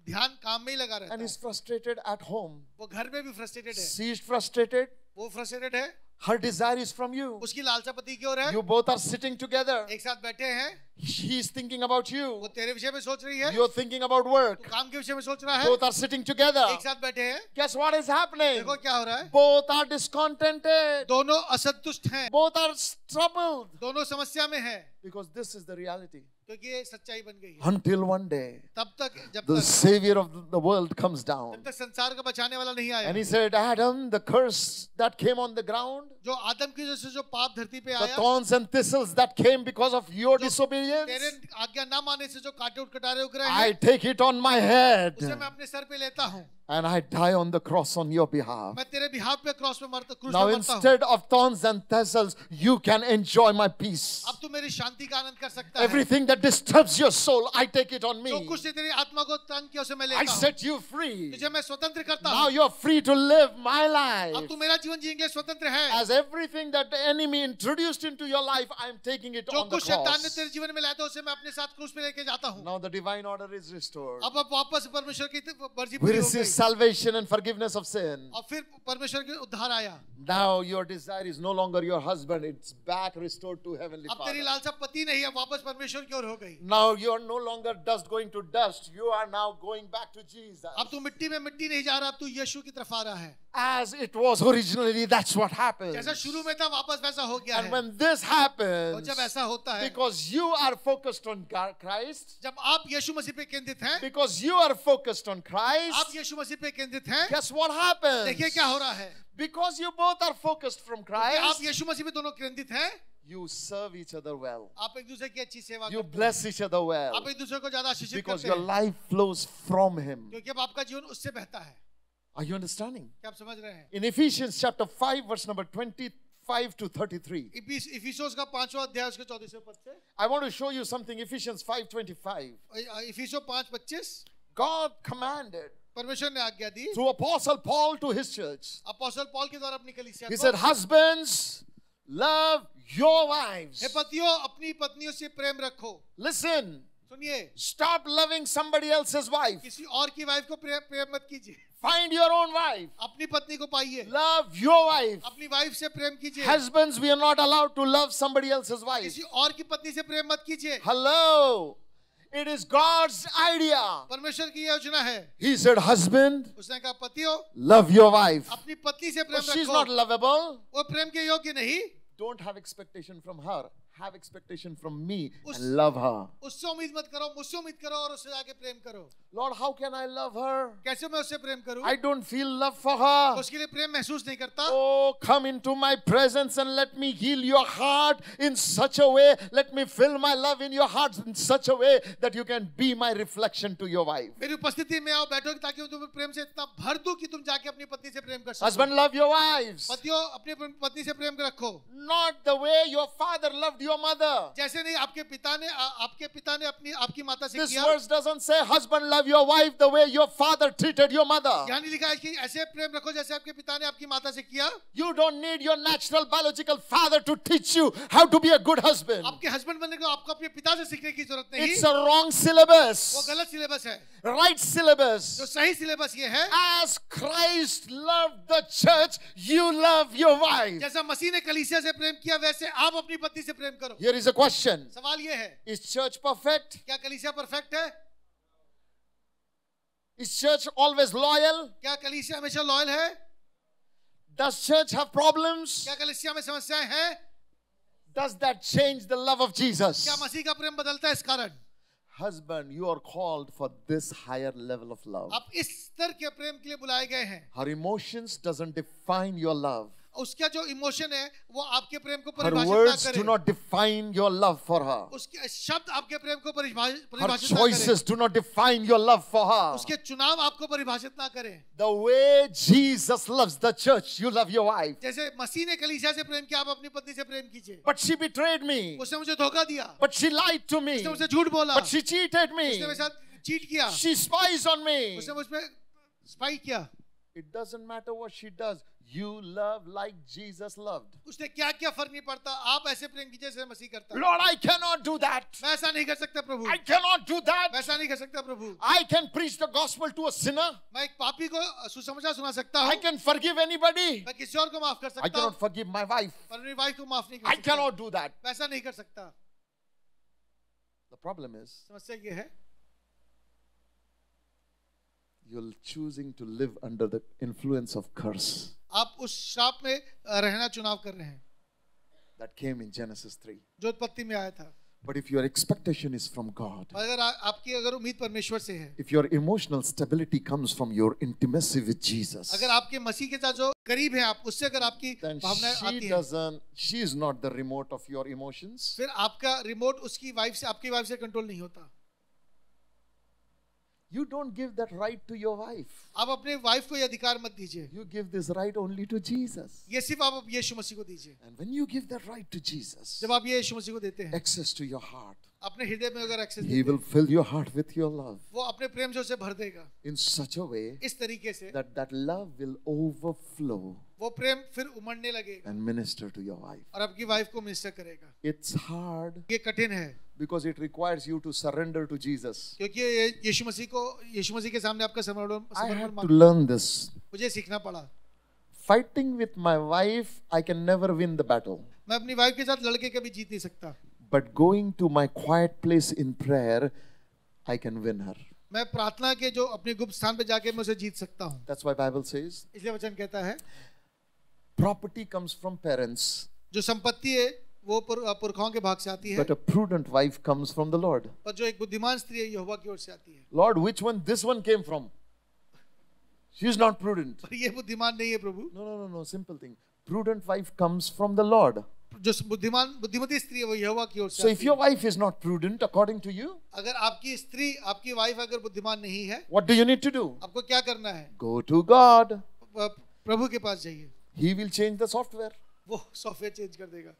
ध्यान काम में ही लगा रहता And he's है। frustrated at home. वो घर में भी फ्रस्ट्रेटेड है, She's frustrated. वो फ्रस्ट्रेटेड है, Her desire is from you. उसकी लालसा पति की ओर है, You both are sitting together. एक साथ बैठे हैं, He's thinking about वो you. तेरे विषय में सोच रही है, You're thinking about तू work. काम के विषय में सोच रहा है, Both are sitting together. एक साथ बैठे हैं। Guess what is happening? देखो क्या हो रहा है, Both are discontented. दोनों असंतुष्ट हैं, Both are troubled. दोनों समस्या में हैं, Because this is the reality. क्योंकि ये सच्चाई बन गई है। Until one day, तब तक जब the तक Savior of the world comes down. जब तक संसार का बचाने वाला नहीं आया, And he said, Adam, the curse that came on the ground, जो आदम की वजह से जो पाप धरती पे the आया, thorns and thistles that came because of your तेरे disobedience, आज्ञा ना मानने से जो कांटे उठकटारे उग रहे I हैं, take it on my head उसे मैं अपने सर पे लेता हूँ। and I die on the cross on your behalf. मैं तेरे बिहाफ पे क्रॉस पे मरता, क्रूस Now पे मरता हूँ। instead of thorns and thistles, you can enjoy my peace. अब तू मेरी शांति का आनंद कर सकता है। Everything that disturbs your soul, I take it on जो me. कुछ ने तेरी आत्मा को तंग किया उसे मैं I लेता हूँ। set you free. तुझे मैं स्वतंत्र करता Now हूँ। you're free to live my अब life. तू मेरा जीवन जीने के लिए स्वतंत्र है। As everything that the enemy introduced into your life, I'm taking it जो on the कुछ शैतान ने cross. तेरे जीवन में लाया था उसे मैं अपने साथ क्रूस पे लेके जाता हूँ। Now the divine order is restored. अब वापस परमेश्वर की मर्जी We पूरी हो receive गई salvation and forgiveness of sin. और फिर परमेश्वर के उद्धार आया। Now your desire is no longer your husband, it's back restored to Heavenly अब तेरी Father. लालसा पति नहीं है, वापस परमेश्वर की ओर हो गई। Now you are no longer dust going to dust, you are now going back to Jesus. अब तू मिट्टी में मिट्टी नहीं जा रहा, अब तू यीशु की तरफ आ रहा है। As it was originally, that's what happened. जैसा शुरू में था वापस वैसा हो गया And है। when this और happens, जब ऐसा होता है, because you are focused on Christ, जब आप यीशु मसीह पे केंद्रित हैं, because you are focused on आप Christ, यीशु मसीह पे केंद्रित हैं, guess what happens? देखिए क्या हो रहा है। Because you both are focused from कि आप Christ, यीशु मसीह पे दोनों केंद्रित हैं, you serve each other well. आप एक दूसरे की अच्छी सेवा You करते हैं, bless each other well. आप एक दूसरे को ज्यादा आशीषित Because करते your हैं, life flows from Him. क्योंकि अब आपका जीवन उससे बहता है। Are you understanding? क्या आप समझ रहे हैं? In Ephesians chapter 5, verse number 25 to 33. इफिसियों का 5वां अध्याय उसके 34वें पद से, I want to show you something. Ephesians 5:25. इफिसियों 5:25, God commanded परमेश्वर ने आज्ञा दी through Apostle Paul to his church. अपोस्तल Paul के द्वारा अपनी कलीसिया He को, said, husbands, love your wives. हे पतियों अपनी पत्नियों से प्रेम रखो। Listen, सुनिए, stop loving somebody else's wife. किसी और की वाइफ को प्रेम मत कीजिए, Find your own wife. अपनी पत्नी को पाइए, Love your wife. अपनी वाइफ से प्रेम कीजिए, Husbands, we are not allowed to love somebody else's wife. किसी और की पत्नी से प्रेम मत कीजिए। Hello. It is God's idea. परमेश्वर की योजना है। He said, husband, उसने कहा पतियों love your wife. अपनी पत्नी से But प्रेम she's रखो, not lovable. वो प्रेम के योग्य नहीं, Don't have expectation from her. Have expectation from me उस- and love her. उससे उम्मीद मत करो, मुझसे उम्मीद करो और उससे जाके प्रेम करो। Lord, how can I love her? कैसे मैं उससे प्रेम करूं? I don't feel love for her. उसके लिए प्रेम महसूस नहीं करता। Oh, come into my presence and let me heal your heart in such a way. Let me fill my love in your heart in such a way that you can be my reflection to your wife. मेरी उपस्थिति में आओ, बैठो ताकि मैं तुम्हें प्रेम से इतना भर दूं कि तुम जाके अपनी पत्नी से प्रेम कर सको। Husband, love your wives. पतियों अपनी पत्नी से प्रेम रखो, Not the way your father loved your mother. जैसे नहीं आपके पिता ने अपनी आपकी माता से This किया। verse doesn't say, husband, love your wife the way your father treated your mother. यहाँ नहीं लिखा है कि ऐसे प्रेम रखो जैसे आपके पिता ने आपकी माता से किया। You don't need your natural biological father to teach you how to be a good husband. आपके हस्बैंड बनने को आपको अपने पिता से सीखने की जरूरत नहीं। It's a wrong वो syllabus. गलत सिलेबस है। Right syllabus. जो सही सिलेबस ये है, As Christ loved the church, you love your wife. जैसा मसीह ने कलीसिया से प्रेम किया वैसे आप अपनी पत्नी से प्रेम करो। Here is a question. सवाल ये है, Is church perfect? क्या कलीसिया परफेक्ट है? Is church always loyal? क्या कलीसिया हमेशा लॉयल है? Does church have problems? क्या कलीसिया में समस्याएं हैं? Does that change the love of Jesus? क्या मसीह का प्रेम बदलता है इस कारण? Husband, you are called for this higher level of love. आप इस स्तर के प्रेम के लिए बुलाए गए हैं। Her emotions doesn't define your love. उसका जो इमोशन है वो आपके प्रेम को Her परिभाषित ना words करे। do not define your love for her. उसके शब्द आपके प्रेम को Her परिभाषित ना करे। choices do not define your love for her. उसके चुनाव आपको परिभाषित ना करे। The way Jesus loves the church, you love your wife. जैसे मसीह ने कलीसिया से प्रेम किया, आप अपनी पत्नी से प्रेम कीजिए। But she betrayed me. उसने मुझे धोखा दिया, But she lied to me. उसने मुझसे झूठ बोला, But she cheated उसने me. मेरे साथ चीट किया, She spies on me. उसने मुझ पे स्पाई किया। It doesn't matter what she does. You love like Jesus loved. उसने क्या क्या फर्क नहीं पड़ता, आप ऐसे प्रेम कीजिए जैसे मसीह करता है। Lord, I cannot do that. मैं ऐसा नहीं कर सकता प्रभु, I cannot do that. मैं ऐसा नहीं कर सकता प्रभु। I can preach the gospel to a sinner. मैं एक पापी को सुसमाचार सुना सकता I हूँ, can forgive anybody. मैं किसी और को माफ कर I सकता हूँ, cannot forgive my wife. पर मेरी वाइफ को माफ नहीं कर I सकता। cannot do that. मैं ऐसा नहीं कर सकता। The problem is समस्या ये है, you're choosing to live under the influence of curse आप उस श्राप में रहना चुनाव कर रहे हैं that came in Genesis 3. जो उत्पत्ति में आया था। But if your expectation is from God, अगर आपकी अगर उम्मीद परमेश्वर से है, if your emotional stability comes from your intimacy with Jesus, अगर आपके मसीह के साथ जो करीब है आप, उससे अगर आपकी then भावनाएं आती हैं, she is not the remote of your emotions. फिर आपका रिमोट उसकी वाइफ से, आपकी वाइफ से कंट्रोल नहीं होता। You don't give that right to your wife. आप अपने वाइफ को ये अधिकार मत दीजिए, You give this right only to Jesus. ये सिर्फ आप यीशु मसीह को दीजिए। And when you give that right to Jesus, जब आप ये यीशु मसीह को देते हैं, access to your heart, अपने हृदय में अगर एक्सेस He देते will हैं, fill your heart with your love वो अपने प्रेम से उसे भर देगा in such a way इस तरीके से, that that love will overflow वो प्रेम फिर उमड़ने लगेगा and minister to your wife. और आपकी वाइफ को मिनिस्टर करेगा। It's hard ये कठिन है because it requires you to surrender to Jesus. क्योंकि ये यीशु मसीह के सामने आपका I समर्पण had to मांगना, learn this. मुझे सीखना पड़ा। Fighting with my wife, I can never win the battle. मैं अपनी वाइफ के साथ लड़के कभी जीत नहीं सकता, But going to my quiet place in prayer, I can win her. मैं प्रार्थना के जो अपने गुप्त स्थान पे जाके मैं उसे जीत सकता हूँ। That's why Bible says, इसलिए वचन कहता है property comes from parents, जो संपत्ति है वो पुरखाओं के भाग से आती है, but a prudent wife comes from the Lord. पर जो एक बुद्धिमान स्त्री है यहोवा की ओर से आती है। Lord, which one? This one came from. She is not prudent. पर ये बुद्धिमान नहीं है प्रभु। No. Simple thing. Prudent wife comes from the Lord. जो बुद्धिमती स्त्री है वो यहोवा की ओर से So आती if है। your wife is not prudent according to you, अगर आपकी स्त्री, आपकी वाइफ अगर बुद्धिमान नहीं है, what do you need to do? आपको क्या करना है? Go to God. प्रभु के पास जाइए, He will change the software. वो सॉफ्टवेयर चेंज कर देगा।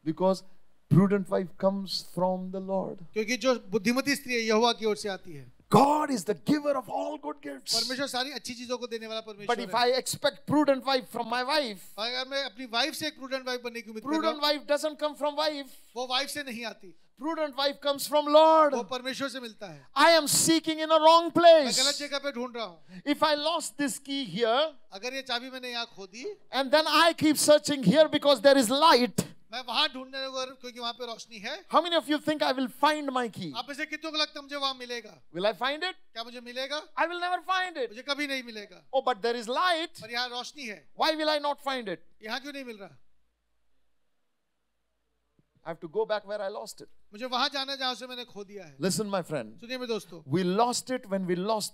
Because prudent wife comes from the Lord. क्योंकि जो बुद्धिमती स्त्री है यहोवा की ओर से आती है। God is the giver of all good gifts. परमेश्वर सारी अच्छी चीजों को देने वाला But परमेश्वर if है। I expect prudent wife from my wife, अगर मैं अपनी वाइफ से एक प्रूडेंट वाइफ बनने की उम्मीद कर रहा prudent हूँ, wife doesn't come from wife. वो वाइफ से नहीं आती, Prudent wife comes from Lord. वो परमेश्वर से मिलता है। I am seeking in a wrong मैं गलत place. जगह पे ढूंढ रहा हूँ। If I lost this key here, अगर ये चाबी मैंने यहाँ खो दी, and then I keep searching here because there is light, मैं वहां ढूंढने लगूंगा क्योंकि वहां पे रोशनी है। how many of you think I will find my key? आप में से कितनों को लगता है मुझे वहां मिलेगा? Will I find it? क्या मुझे मिलेगा? I will never find it. मुझे कभी नहीं मिलेगा। Oh, but there is light. पर यहाँ रोशनी है, Why will I not find it? यहाँ क्यों नहीं मिल रहा? I have to go back where I lost it. मुझे वहां जाना है जहां से मैंने खो दिया है। Listen, my friend. सुनिए मेरे दोस्तों, We lost it when we lost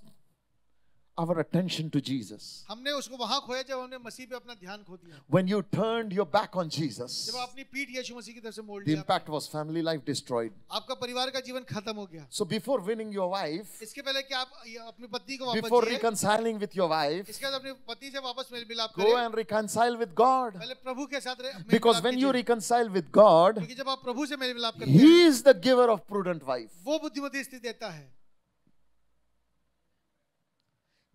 our attention to Jesus. हमने उसको वहां खोया जब हमने मसीह पे अपना ध्यान खो दिया। When you turned your back on Jesus, जब आप अपनी पीठ यीशु मसीह की तरफ से मोड़ the लिया, impact was family life destroyed. आपका परिवार का जीवन खत्म हो गया। So before winning your wife, इसके पहले कि आप अपनी पत्नी को वापस before जिए, reconciling with your wife, इसके बाद अपनी पत्नी से वापस मेल मिलाप go करें। and reconcile with God. पहले प्रभु के साथ मेल Because मिलाप when you कीजिए। reconcile with God, क्योंकि जब आप प्रभु से मेल मिलाप करते He हैं, is the giver of prudent wife. वो बुद्धिमती स्त्री देता है,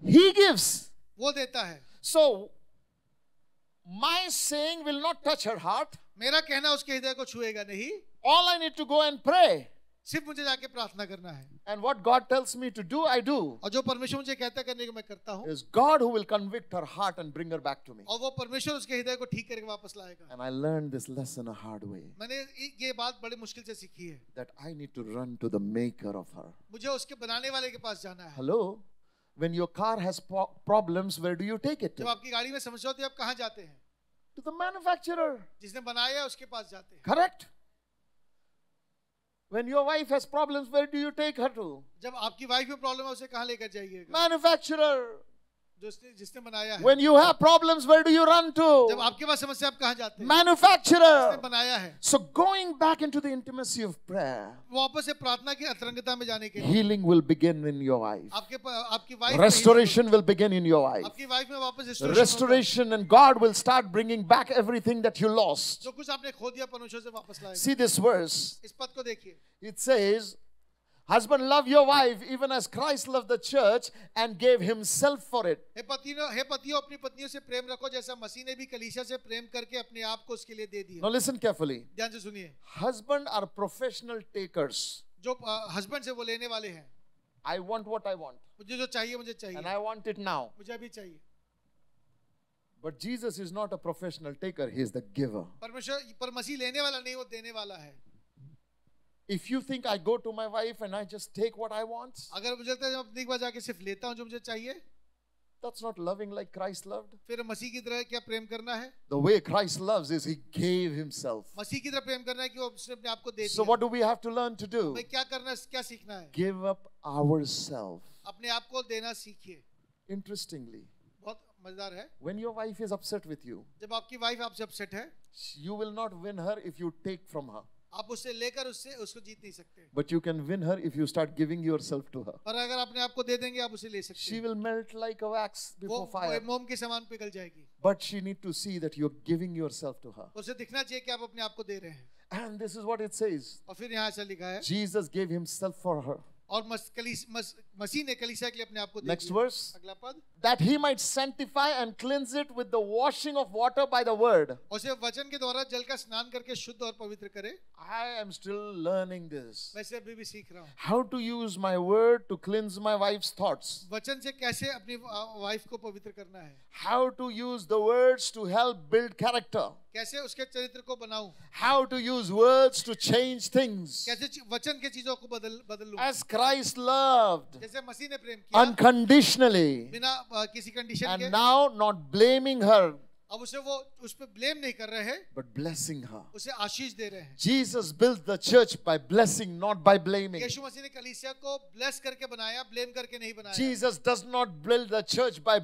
He gives. वो देता है। So, my saying will not touch her heart. मेरा कहना उसके हृदय को छुएगा नहीं, All I need to go and pray. सिर्फ मुझे जाके प्रार्थना करना है। And what God tells me to do, I do. और जो परमेश्वर मुझे कहता है करने को मैं करता हूँ, It's God who will convict her heart and bring her back to me. और वो परमेश्वर उसके हृदय को ठीक करके वापस लाएगा। And I learned this lesson a hard way. मैंने ये बात बड़ी मुश्किल से सीखी है। That I need to run to the maker of her. मुझे उसके बनाने वाले के पास जाना है। Hello? When your car has problems, where do you take it जब to? आपकी गाड़ी में समस्या होती है, आप कहाँ जाते हैं? To the manufacturer. जिसने बनाया है उसके पास जाते हैं। Correct? When your wife has problems, where do you take her to? जब आपकी वाइफ में प्रॉब्लम है, उसे कहाँ लेकर जाइएगा? Manufacturer. जिसने बनाया है। When you have problems, where do you run जब to? आपके पास समस्या, आप कहाँ जाते हैं? जिसने Manufacturer. बनाया है। So going back into the intimacy of prayer, वापस से प्रार्थना की अतरंगता में जाने के लिए healing will begin in your wife. आपकी wife Restoration will begin in your wife. आपकी वाइफ में वापस Restoration, and God will start bringing back everything that you lost. जो कुछ आपने खो दिया परमेश्वर से वापस लाएगा। See this verse. इस पद को देखिए। It says, husband, love your wife even as Christ loved the church and gave himself for it. हे पतियों अपनी पत्नियों से प्रेम रखो जैसा मसीह ने भी कलीसिया से प्रेम करके अपने आप को उसके लिए दे दिया। Now listen carefully. ध्यान से सुनिए। Husband are professional takers. जो हस्बैंड से वो लेने वाले हैं, I want what I want. मुझे जो चाहिए मुझे And चाहिए, I want it now. मुझे अभी चाहिए। But Jesus is not a professional taker. He is the giver. परमेश्वर पर मसीह लेने वाला नहीं, वो देने वाला है। If you think I go to my wife and I just take what I want, अगर मुझे लगता है मैं अपनी बात जाके सिर्फ लेता हूँ जो मुझे चाहिए, that's not loving like Christ loved. फिर मसीह की तरह क्या प्रेम करना है? The way Christ loves is He gave Himself. मसीह की तरह प्रेम करना है कि वो उसने अपने आप को दे So दिया। what do we have to learn to do? हमें क्या करना है, क्या सीखना है? Give up ourselves. अपने आप को देना सीखिए। Interestingly, बहुत मजेदार है, when your wife is upset with you, जब आपकी वाइफ आपसे अपसेट है, you will not win her if you take from her. आप उससे लेकर उसको जीत नहीं सकते, But you can win her if you start giving yourself to her. पर अगर अपने आप को दे देंगे आप उसे ले सकते She हैं। will melt like a wax वो before fire. मोम के समान पिघल जाएगी। But she need to see that you're giving yourself to her. उसे दिखना चाहिए कि आप अपने आप को दे रहे हैं। And this is what it says. और फिर यहाँ ऐसा लिखा है, Jesus gave Himself for her. और मसीह ने कलीसिया के लिए अपने आप को दे Next दिया। verse. अगला पद, That He might sanctify and cleanse it with the washing of water by the word. उसे वचन के द्वारा जल का स्नान करके शुद्ध और पवित्र करे। I am still learning this. वैसे अभी भी सीख रहा हूँ How to use my word to cleanse my wife's thoughts. वचन से कैसे अपनी वाइफ को पवित्र करना है, How to use the words to help build character. कैसे उसके चरित्र को बनाऊं, How to use words to change things. कैसे वचन के चीजों को बदल लूं, As Christ loved जैसे मसीह ने प्रेम किया unconditionally. बिना किसी कंडीशन के, And now not blaming her. अब उसे वो उस पे ब्लेम नहीं कर रहे हैं, but blessing her. उसे आशीष दे रहे हैं। Jesus built the church by blessing, not by blaming. यीशु मसीह ने कलीसिया को ब्लेस करके बनाया, ब्लेम करके नहीं बनाया। Jesus does not build the church by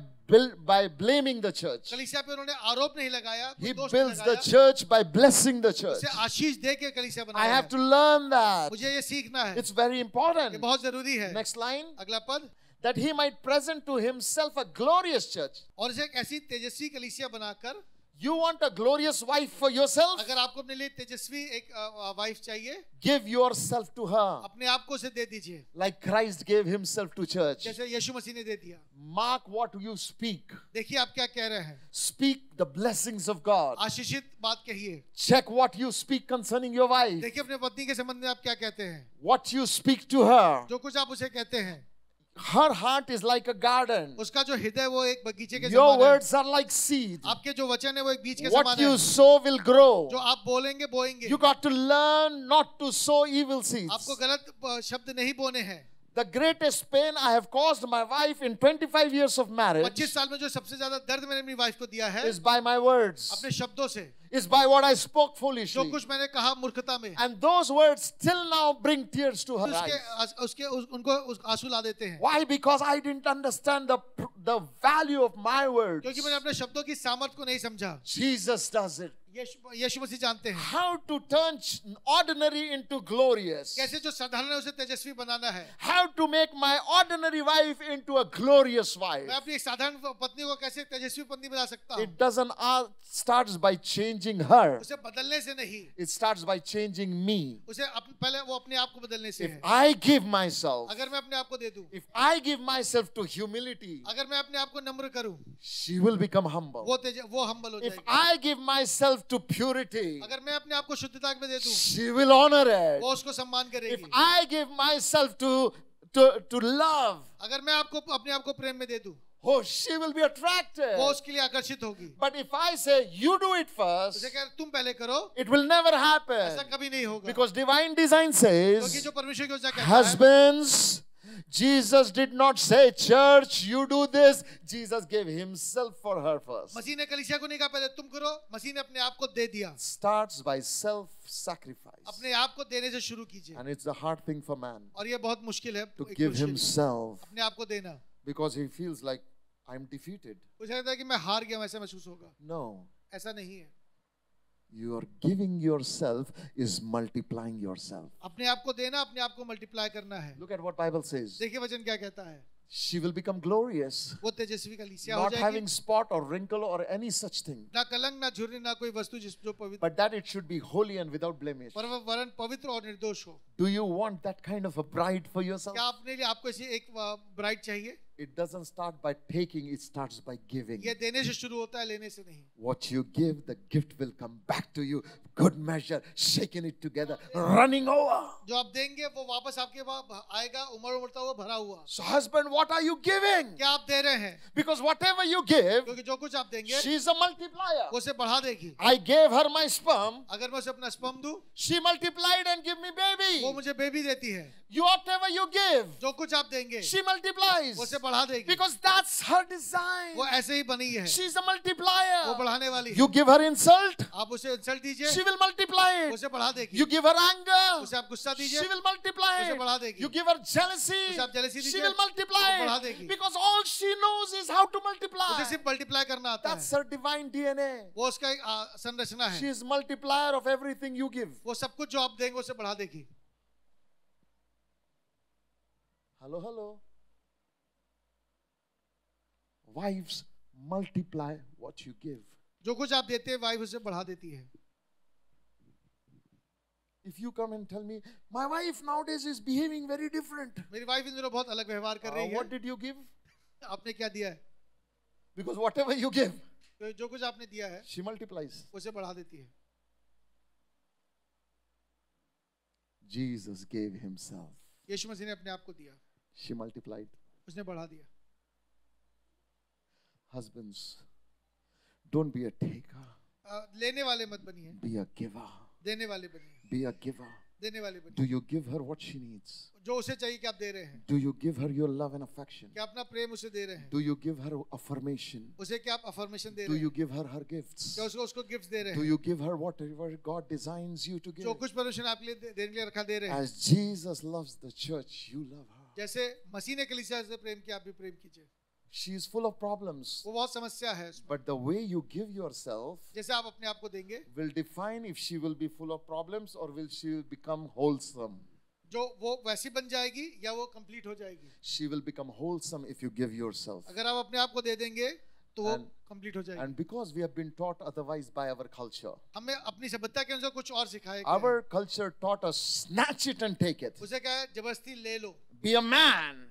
blaming the church. कलीसिया पे उन्होंने आरोप नहीं लगाया, He कोई दोष नहीं builds the लगाया, church by blessing the church. उसे आशीष दे के कलीसिया I बनाया have है। to learn that. मुझे ये सीखना है, It's very ये important. बहुत जरूरी है। Next line. अगला पद, That he might present to himself a glorious church. और इसे एक ऐसी तेजस्वी कलीसिया बनाकर, You want a glorious wife for yourself? अगर आपको अपने लिए तेजस्वी एक वाइफ चाहिए, Give yourself to her. अपने आप को उसे दे दीजिए, Like Christ gave himself to church. जैसे यीशु मसीह ने दे दिया। Mark what you speak. देखिए आप क्या कह रहे हैं, Speak the blessings of God. आशीषित बात कहिए। Check what you speak concerning your wife. देखिए अपने पत्नी के संबंध में आप क्या कहते हैं, What you speak to her. जो कुछ आप उसे कहते हैं, Her heart is like a garden. उसका जो हृदय वो एक बगीचे के Your समान है। words are like seed. आपके जो वचन है वो एक बीज के What समान you है, sow will grow. जो आप बोलेंगे बोएंगे। You got to learn not to sow evil seeds. आपको गलत शब्द नहीं बोने हैं। The greatest pain I have caused my wife in 25 years of marriage 25 साल में जो सबसे ज्यादा दर्द मैंने अपनी वाइफ को दिया है, is by my words. अपने शब्दों से, Is by what I spoke जो foolishly. कुछ मैंने कहा मूर्खता में, And those words till now bring tears to her eyes. उनको आंसू ला देते हैं। Why? Because I didn't understand the value of my words. क्योंकि मैंने अपने शब्दों की सामर्थ्य को नहीं समझा। Jesus does it. यीशु मसीह जानते हैं How to turn ordinary into glorious. कैसे जो साधारण है उसे तेजस्वी बनाना है। How to make my ordinary wife into a glorious wife. मैं अपनी एक साधारण पत्नी को कैसे तेजस्वी पत्नी बना सकता हूँ। It doesn't starts by changing her. उसे बदलने से नहीं, It starts by changing me. उसे पहले वो अपने आप को बदलने से If है। I give myself, अगर मैं अपने आप को दे दूं, if I give myself to humility, अगर मैं अपने आप को नम्र करूं, she will become humble. वो हम्बल हो If जाएगी। I give myself to purity, अगर मैं अपने आप को शुद्धता में दे दूं, she will honor it. वो उसको सम्मान If करेगी। I give myself to love, अगर मैं आपको अपने आप को प्रेम में दे दूं, oh, she will be attracted. वो उसके लिए आकर्षित होगी। But if I say, you do it first, उसे कह तुम पहले करो, it will never ऐसा happen. कभी नहीं होगा। Because divine design क्योंकि says, जो परमेश्वर की योजना कहता है, husbands, Jesus did not say, church, you do this. Jesus gave himself for her first. मसीह ने कलीसिया को नहीं कहा पहले तुम करो, मसीह ने अपने आप को दे दिया। Starts by self-sacrifice. अपने आप को देने से शुरू कीजिए। And it's a hard thing for man और ये बहुत मुश्किल है to एक give पुरुष के लिए, himself अपने आप को देना। because he feels like I'm defeated. उसे लगता है कि मैं हार गया, वैसे महसूस होगा। No. ऐसा नहीं है। You are giving yourself is multiplying yourself. अपने आप को देना, अपने आप को मल्टीप्लाई करना है। Look at what Bible says. देखिए वचन क्या कहता है, She will become glorious, वो तेजस्वी कलीसिया हो not जाएगी, having spot or wrinkle or any such thing, ना कलंक ना झुर्री ना कोई वस्तु जो पवित्र, but that it should be holy and without blemish. पर वह वरन पवित्र और निर्दोष हो। Do you want that kind of a bride for yourself? क्या अपने लिए आपको ऐसी एक ब्राइड चाहिए? It doesn't start by taking, it starts by giving. ये देने से शुरू होता है, लेने से नहीं। What you give, the gift will come back to you. Good measure, shaking it together, running over. जो आप देंगे वो वापस आपके पास आएगा, उमड़ता हुआ भरा हुआ। So husband, what are you giving? क्या आप दे रहे हैं? Because whatever you give, क्योंकि जो कुछ आप देंगे she's a multiplier. वो उसे बढ़ा देगी। I gave her my sperm. अगर मैं उसे अपना स्पर्म दूं, She multiplied and gave me baby. वो मुझे बेबी देती है। Whatever you give, जो कुछ आप देंगे she multiplies. वो उसे बढ़ा देगी। Because that's her design. वो ऐसे ही बनी है, She's a वो multiplier. बढ़ाने वाली है। You give her insult, आप उसे इंसल्ट दीजिए, she will multiply वो it. उसे बढ़ा देगी। You give her anger, उसे आप गुस्सा दीजिए, she will multiply उसे बढ़ा it. देगी। You give her jealousy, उसे आप jealousy she दीजिए, will multiply वो बढ़ा it. देगी। Because all she knows is how to multiply. उसे सिर्फ मल्टीप्लाई करना आता That's है। her divine DNA. वो उसका एक संरचना She है। is multiplier of everything you give. वो सब कुछ जो आप देंगे उसे बढ़ा देगी। Hello, hello. Wives multiply what you give. जो कुछ आप देते हैं वाइफ उसे बढ़ा देती है। If you come and tell me, my wife nowadays is behaving very different. मेरी वाइफ इन दिनों बहुत अलग व्यवहार कर रही है। What did you give? आपने क्या दिया है? Because whatever you give, तो जो कुछ आपने दिया है she multiplies. उसे बढ़ा देती है। Jesus gave himself. यीशु मसीह ने अपने आप को दिया, She multiplied. उसने बढ़ा दिया। Husbands, don't be a taker. लेने वाले मत बनिए, Be a giver. देने वाले बनिए। Be a giver. देने वाली बनिए। Do you give her what she needs? जो उसे चाहिए कि आप दे रहे हैं। Do you give her your love and affection? क्या अपना प्रेम उसे दे रहे हैं? Do you give her affirmation? उसे क्या आप अफर्मेशन दे Do रहे you हैं? give her her gifts? क्या उसको गिफ्ट दे रहे Do हैं? you give her whatever God designs you to give? जो कुछ परमेश्वर ने आपके लिए देने के लिए रखा दे रहे हैं। As Jesus loves the church, you love her. जैसे मसीह ने कलीसिया से प्रेम किया, आप भी प्रेम कीजिए। She is full of problems. वो बहुत समस्या है उसमें। But the way you give yourself जैसे आप अपने आप को देंगे, will define if she will be full of problems or will she become wholesome. जो वो वैसी बन जाएगी या वो कंप्लीट हो जाएगी। She will become wholesome if you give yourself. अगर आप अपने आप को दे देंगे तो वो And- कंप्लीट हो जाएगी। And because we have been taught otherwise by our culture, हमें अपनी सभ्यता के अनुसार कुछ और सिखाया गया है। our culture taught us snatch it and take it. उसे क्या है, जबरदस्ती ले लो, Be a man.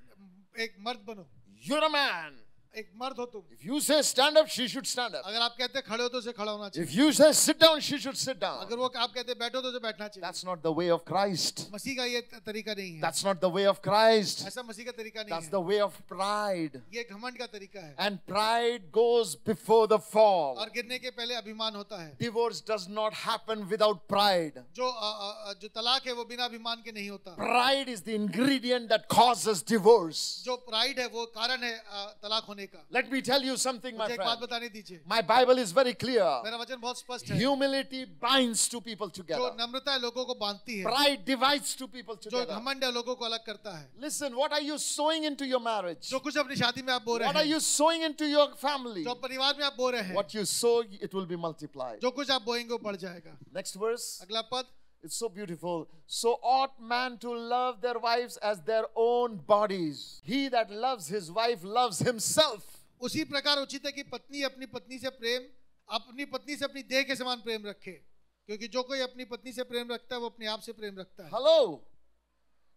एक मर्द बनो, You're a man. एक मर्द हो तुम। If you say stand up, she should stand up. अगर आप कहते हैं खड़े हो तो उसे खड़ा होना चाहिए। If you say sit down, she should sit down. अगर वो आप कहते हैं बैठो तो उसे बैठना चाहिए। That's not the way of Christ. मसीह का ये तरीका नहीं है। That's not the way of Christ. ऐसा मसीह का तरीका नहीं That's है। the way of pride. ये घमंड का तरीका है। And pride goes before the fall. और गिरने के पहले अभिमान होता है। Divorce does not happen without pride. जो तलाक है वो बिना अभिमान के नहीं होता। Pride is the ingredient that causes divorce. जो प्राइड है वो कारण है तलाक होने का। Let me tell you something, my मुझे एक बात friend. बताने दीजिए। My Bible is very clear. मेरा वचन बहुत स्पष्ट है। Humility binds two people जो together. नम्रता है लोगों को बांधती है। Pride divides two people जो together. घमंड है लोगों को अलग करता है। Listen, what are you sowing into your marriage? जो कुछ अपनी शादी में आप बो रहे What are हैं, you sowing into your family? जो परिवार में आप बो रहे हैं, What you sow, it will be multiplied. जो कुछ आप बोएंगे वो बढ़ जाएगा। Next verse. अगला पद, It's so beautiful. So ought man to love their wives as their own bodies. He that loves his wife loves himself. उसी प्रकार उचित है कि पत्नी अपनी पत्नी से अपनी देह के समान प्रेम रखे, क्योंकि जो कोई अपनी पत्नी से प्रेम रखता है वो अपने आप से प्रेम रखता है। Hello.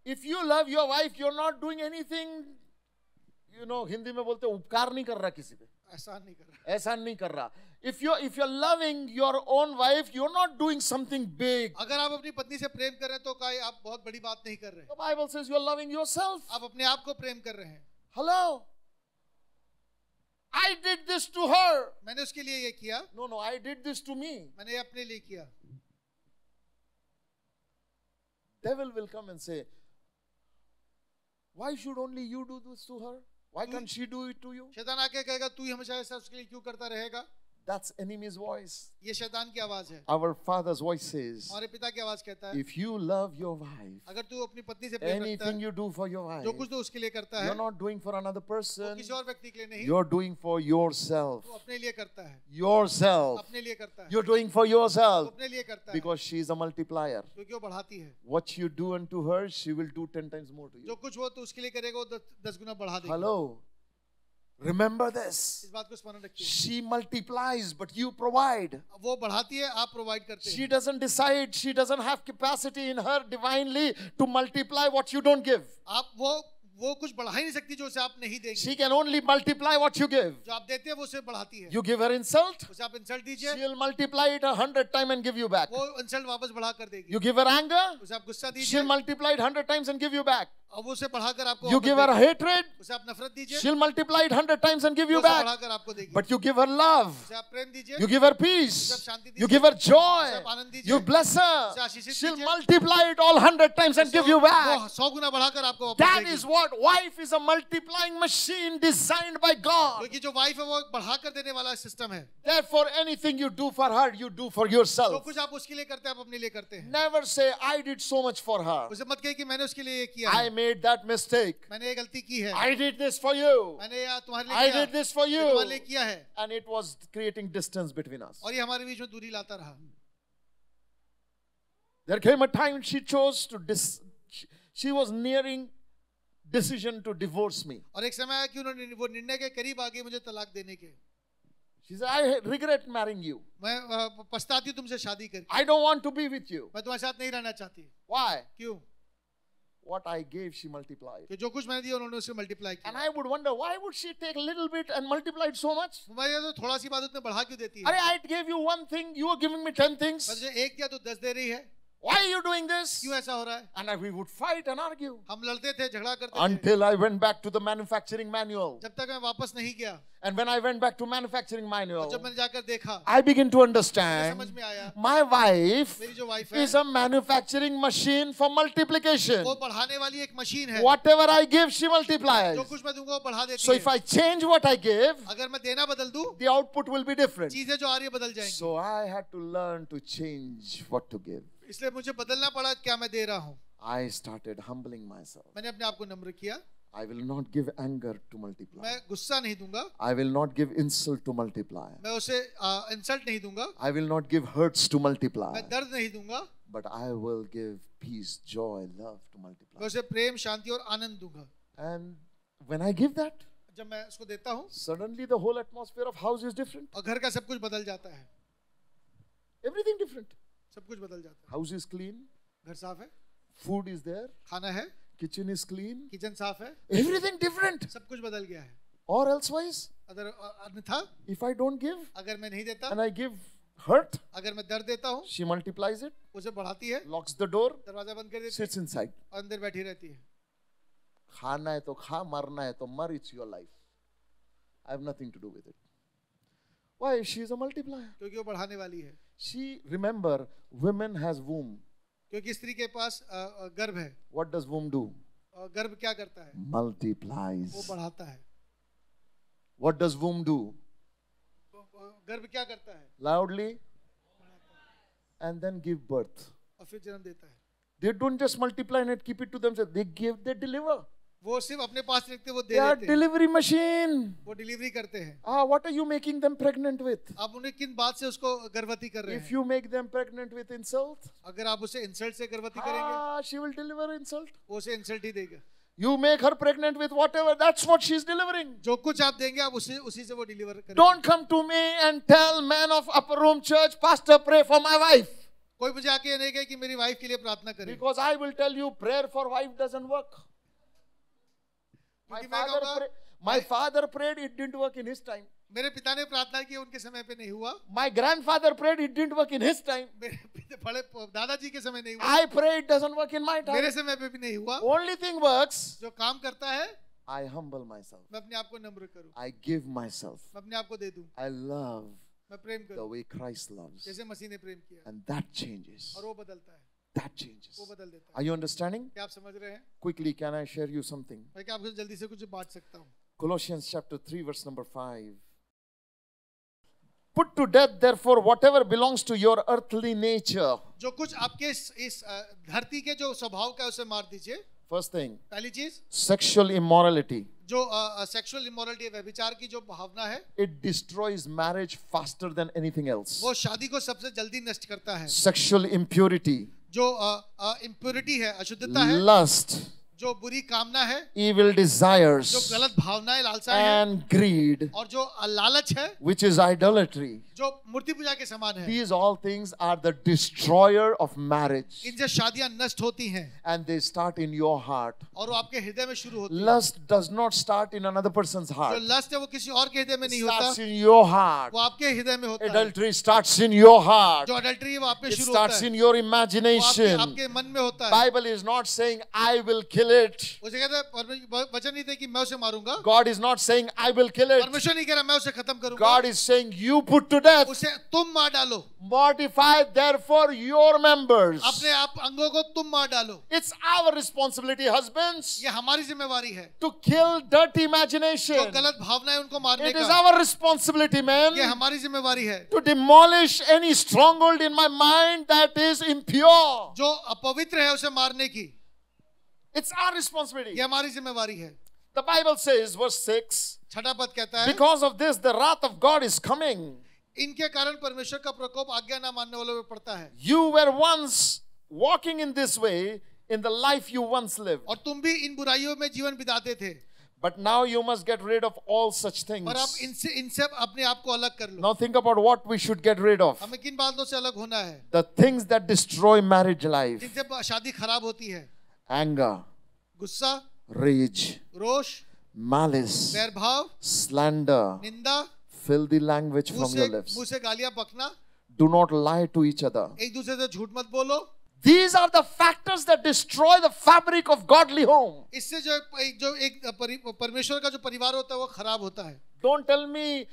If you love your wife, you're not doing anything, Hindi में बोलते उपकार नहीं कर रहा किसी पे, एहसान नहीं कर रहा। एहसान नहीं कर रहा. If you're loving your own wife, you're not doing something big. अगर आप अपनी पत्नी से प्रेम कर रहे हैं तो कहीं आप बहुत बड़ी बात नहीं कर रहे। The Bible says you're loving yourself. आप अपने आप को प्रेम कर रहे हैं। Hello. I did this to her. मैंने उसके लिए ये किया, No, I did this to me. मैंने ये अपने लिए किया। Devil will come and say, why should only you do this to her? Why can't she do it to you? शैतान आके कहेगा तू ही हमेशा ऐसा उसके लिए क्यों करता रहेगा? That's enemy's voice. ये शैतान की आवाज है। Our Father's voice says, हमारे पिता की आवाज कहता है, if you love your wife, अगर तू अपनी पत्नी से प्रेम रखता anything है, you do for your wife, जो कुछ तू उसके लिए करता है, you're not doing for another वो person, किसी और व्यक्ति के लिए नहीं, you're doing for yourself. वो अपने लिए करता है, Yourself. अपने लिए करता है, You're doing for वो yourself अपने लिए करता है, because she is a multiplier. क्योंकि वो बढ़ाती है। What you do unto her, she will do 10 times more to जो you. कुछ वो तू उसके लिए करेगा वो 10 गुना बढ़ा देगा। Hello. Remember this. इस बात को स्मरण रखिए। She multiplies, but you provide. वो बढ़ाती है, आप प्रोवाइड करते She हैं। doesn't decide, she doesn't have capacity in her divinely to multiply what you don't give. आप वो कुछ बढ़ा ही नहीं सकती जो उसे आप नहीं देंगे। She can only multiply what you give. जो आप देते हैं वो उसे बढ़ाती है। You give her insult, उसे आप इंसल्ट दीजिए, she'll multiply it 100 times and give you back. वो इंसल्ट वापस बढ़ा कर देगी। You give her anger, उसे आप गुस्सा she'll दीजिए multiply it 100 times and give you back. और वो उसे बढ़ाकर आपको You वापस give her देगी। hatred, उसे आप नफरत दीजिए, she'll multiply it 100 times and give वो you उसे back. बढ़ाकर आपको देगी। But you give her love, उसे आप प्रेम दीजिए, you give her peace, you give her joy, you bless her, she'll multiply it all 100 times and give you वो back. 100 गुना बढ़ाकर आपको वापस That देगी। is what wife is, a multiplying machine designed by God. क्योंकि जो wife है वो बढ़ाकर देने वाला सिस्टम है। Therefore, anything you do for her, you do for जो yourself. कुछ आप उसके लिए करते हैं आप अपने लिए करते हैं। Never say, I did so much for her. उसे मत कहिए कि मैंने उसके लिए ये किया I है, made that mistake. मैंने ये गलती की है, I did this for you. मैंने ये तुम्हारे लिए I किया, did this for ये तुम्हारे लिए you. किया है, And it was creating distance between us. और ये हमारे बीच में दूरी लाता रहा। There came a time she chose to she was nearing decision to divorce me. और एक समय आया कि उन्होंने वो निर्णय के करीब आ गए मुझे तलाक देने के। She said, I regret marrying you. मैं पछताती हूँ तुमसे शादी करके, I don't want to be with you. मैं तुम्हारे साथ नहीं रहना चाहती। Why? क्यों? What I gave, she multiplied. कि जो कुछ मैंने दिया उन्होंने उसे मल्टीप्लाई And किया। I would wonder, why would she take a little bit and multiply it so much? मैं ये तो थोड़ा सी बात उतने बढ़ा क्यों देती है? I gave you one thing, you are giving me 10 things. मुझे एक दिया तो 10 दे रही है। Why are you doing this? क्यों ऐसा हो रहा है? And we would fight and argue. हम लड़ते थे, झगड़ा करते थे, Until I went back to the manufacturing manual. जब तक मैं वापस नहीं गया। And when I went back to manufacturing और manual, जब मैंने जाकर देखा, I began to मुझे understand समझ में आया, my wife मेरी जो वाइफ है, is a manufacturing machine for multiplication. वो बढ़ाने वाली एक मशीन है। Whatever I give, she multiplies. जो कुछ मैं दूंगा वो बढ़ा देती So है। if I change what I give, अगर मैं देना बदल दूं, the output will be different. चीजें जो आ रही है बदल जाएंगी। So I had to learn to change what to give. इसलिए मुझे बदलना पड़ा क्या मैं दे रहा हूँ। I started humbling myself. मैंने अपने आप को नम्र किया। I will not give anger to multiply. मैं गुस्सा नहीं दूंगा। I will not give insult to multiply. मैं उसे इंसल्ट नहीं दूंगा। I will not give hurts to multiply. मैं दर्द नहीं दूंगा। But I will give peace, joy, love to multiply. मैं उसे प्रेम, शांति और आनंद दूंगा। And when I give that, जब मैं उसको देता हूँ, suddenly the whole atmosphere of house is different. और घर का सब कुछ बदल जाता है। Everything different. सब कुछ बदल जाता है। House is clean. घर साफ है, Food is there. खाना है, Kitchen is clean. किचन साफ है, Everything different. सब कुछ बदल गया है। Or elsewise, अगर अन्यथा, if I don't give अगर मैं नहीं देता, and I give hurt, अगर मैं दर्द देता हूँ, she multiplies it, उसे बढ़ाती है, locks the door, दरवाजा बंद कर देती है, sits inside. और अंदर बैठी रहती है। खाना है तो खा, मरना है तो मर, it's your life. I have nothing to do with it. Why? She is a multiplier. क्योंकि वो बढ़ाने वाली है। She, remember, women has womb. क्योंकि स्त्री के पास गर्भ है। What does womb do? और गर्भ क्या करता है? Multiplies. वो बढ़ाता है। What does womb do? गर्भ क्या करता है? Loudly. And then give birth. और फिर जन्म देता है। They don't just multiply and keep it to themselves. They give, they deliver. वो सिर्फ अपने पास रखते, वो दे They are देते हैं। delivery machine. वो डिलीवरी करते हैं। What are you making them pregnant with? आप उन्हें किन बात से उसको गर्भवती कर रहे If हैं? you make them pregnant with insult, अगर आप उसे इंसल्ट से गर्भवती करेंगे, she will deliver insult. वो उसे इंसल्ट ही देगा। You make her pregnant with whatever, that's what she's delivering. जो कुछ आप देंगे, आप उसी से वो डिलीवर करेंगे। Don't come to me and tell man of upper room church, pastor, pray for my wife. कोई मुझे आके ये नहीं कहे कि मेरी वाइफ के लिए प्रार्थना करें। Because I will tell you, prayer for wife doesn't work. क्योंकि मैं कहूँगा, My father prayed, it didn't work in his time. मेरे पिता ने प्रार्थना की, उनके समय पे नहीं हुआ। My grandfather prayed, it didn't work in his time. मेरे बड़े दादाजी के समय नहीं हुआ। I pray, it doesn't work in my time. मेरे समय पे भी नहीं हुआ। Only thing works, जो काम करता है, I humble myself. मैं अपने आप को नम्र करूँ। I give myself. मैं अपने आप को दे दूँ। I love मैं प्रेम the करूँ। way Christ loves. जैसे मसीह ने प्रेम किया। And that changes. और वो बदलता है। That changes. वो बदल देता है। Are you understanding? क्या आप समझ रहे हैं? Quickly, can I share you something? मैं क्या आपको जल्दी से कुछ बांट सकता हूँ? Colossians chapter 3 verse number 5. Put to death therefore whatever belongs to your earthly nature. जो कुछ आपके इस धरती के जो स्वभाव का है उसे मार दीजिए। First thing, पहली चीज, sexual immorality. जो सेक्सुअल इमोरलिटी, व्यभिचार की जो भावना है, It destroys marriage faster than anything else. वो शादी को सबसे जल्दी नष्ट करता है। Sexual impurity, जो इम्प्योरिटी है, अशुद्धता है, lust, जो बुरी कामना है, evil जो desires, गलत भावनाएं, लालसाएं हैं, and greed, और जो लालच है, which is idolatry. जो मूर्ति पूजा के समान है। These all things are the destroyer of marriage. इनसे शादियां नष्ट होती हैं And they start in your heart. और वो आपके हृदय में शुरू होती है। Lust does not start in another person's जो heart. लस्ट है वो किसी और के हृदय में It नहीं होता, starts in your heart. वो आपके हृदय में होता है। Adultery starts in your heart. जो अडल्ट्री है वो आप में It शुरू होता starts है, in your वो imagination. आपके मन में होता है। Bible is not saying I will kill it. उसे कहते हैं, वचन नहीं थे कि मैं उसे मारूंगा। God is not saying I will kill it. परमेश्वर नहीं कह रहा मैं उसे खत्म करूंगा। God is saying you put to death. उसे तुम मार डालो। Mortify therefore your members. अपने आप अंगों को तुम मार डालो। It's our responsibility, husbands, ये हमारी जिम्मेवारी है। to kill dirty जो imagination. गलत भावना है उनको मारने It is का, our responsibility, man, ये हमारी जिम्मेवारी है। to demolish any stronghold in my mind that is impure. जो अपवित्र है उसे मारने की, It's our responsibility. ये हमारी जिम्मेवारी है। The Bible says, verse 6, छठा पद कहता है, because of this the wrath of God is coming. इनके कारण परमेश्वर का प्रकोप आज्ञा न मानने वालों पर पड़ता है। You were once walking in this way in the life you once lived. और तुम भी इन बुराइयों में जीवन बिताते थे, But now you must get rid of all such things. पर अब इनसे अपने आप को अलग कर लो। Now think about what we should get rid of. हमें किन बातों से अलग होना है? The things that destroy marriage life. जिनसे शादी खराब होती है। Anger, गुस्सा, rage, रोष, malice, वैरभाव, slander, निंदा, filthy language from your मुंह lips. से गालियां बकना, Do not lie to each other. एक दूसरे से झूठ मत बोलो, These are the factors that destroy the fabric of godly home. इससे जो एक परमेश्वर का जो परिवार होता है वो खराब होता है. Don't tell me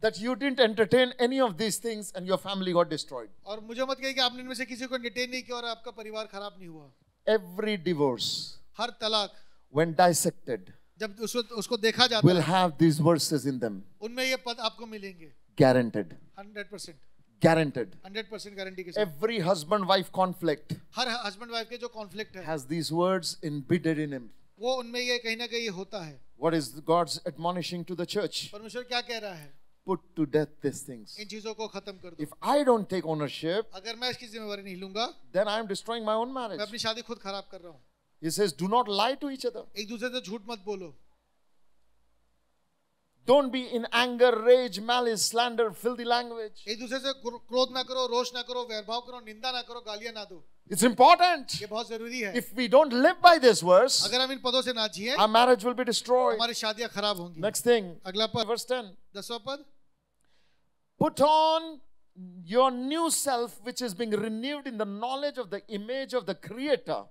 that you didn't entertain any of these things and your family got destroyed. और मुझे मत कहिए कि आपने इनमें से किसी को एंटरटेन नहीं किया और आपका परिवार खराब नहीं हुआ. Every divorce, हर तलाक when dissected, जब उसको देखा जाता will है, have these verses in them. उनमें ये पद आपको मिलेंगे. Guaranteed. 100%. Guaranteed. 100% गारंटी के साथ. Every husband-wife conflict her husband wife के जो कॉन्फ्लिक्ट है, has these words embedded in him. वो उनमें ये कहीं ना कहीं होता है. What is God's admonishing to the church? परमेश्वर क्या कह रहा है? Put to death these things. इन चीजों को खत्म कर दो. If I don't take ownership, अगर मैं इसकी जिम्मेवारी नहीं लूंगा, then I am destroying my own marriage. मैं अपनी शादी खुद खराब कर रहा हूँ. He says, do not lie to each other. एक दूसरे से झूठ मत बोलो. Don't be in anger, rage, malice, slander, filthy language. एक दूसरे से क्रोध ना करो, रोष ना करो, वैरभाव करो, निंदा ना करो, गालियां ना दो. It's important. ये बहुत जरूरी है. If we don't live by this verse, अगर हम इन पदों से ना जिए, our marriage will be destroyed. हमारी शादियां खराब होंगी. Next thing, अगला पद, verse 10. 10वां पद. Put on your new self, which is being renewed in the knowledge of the image of the Creator.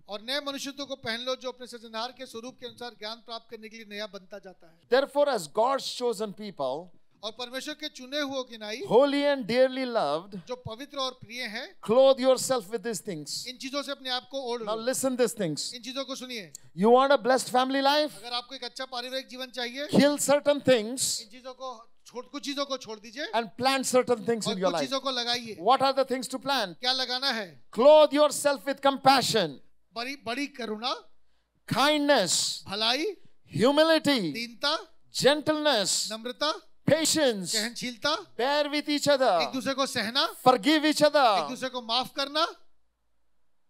और नए मनुष्यत्व को पहन लो जो अपने सृजनहार के स्वरूप के अनुसार ज्ञान प्राप्त करने के लिए नया बनता जाता है. Therefore, as God's chosen people, और परमेश्वर के चुने हुओं की नाई, holy and dearly loved, जो पवित्र और प्रिय हैं, clothe yourself with these things. इन चीजों से अपने आप को ओढ़ Now low. listen these things. इन चीजों को सुनिए. You want a blessed family life? अगर आपको एक अच्छा पारिवारिक जीवन चाहिए, Kill certain things इन चीजों को कुछ चीजों को छोड़ दीजिए and plant certain things और in your कुछ life. चीजों को लगाइए. What are the things to plant? क्या लगाना है? Clothe yourself with compassion, बड़ी बड़ी करुणा, kindness, भलाई, humility, दीनता, gentleness, नम्रता, patience, सहनशीलता, bear with each other, एक दूसरे को सहना, forgive each एक other. दूसरे को माफ करना.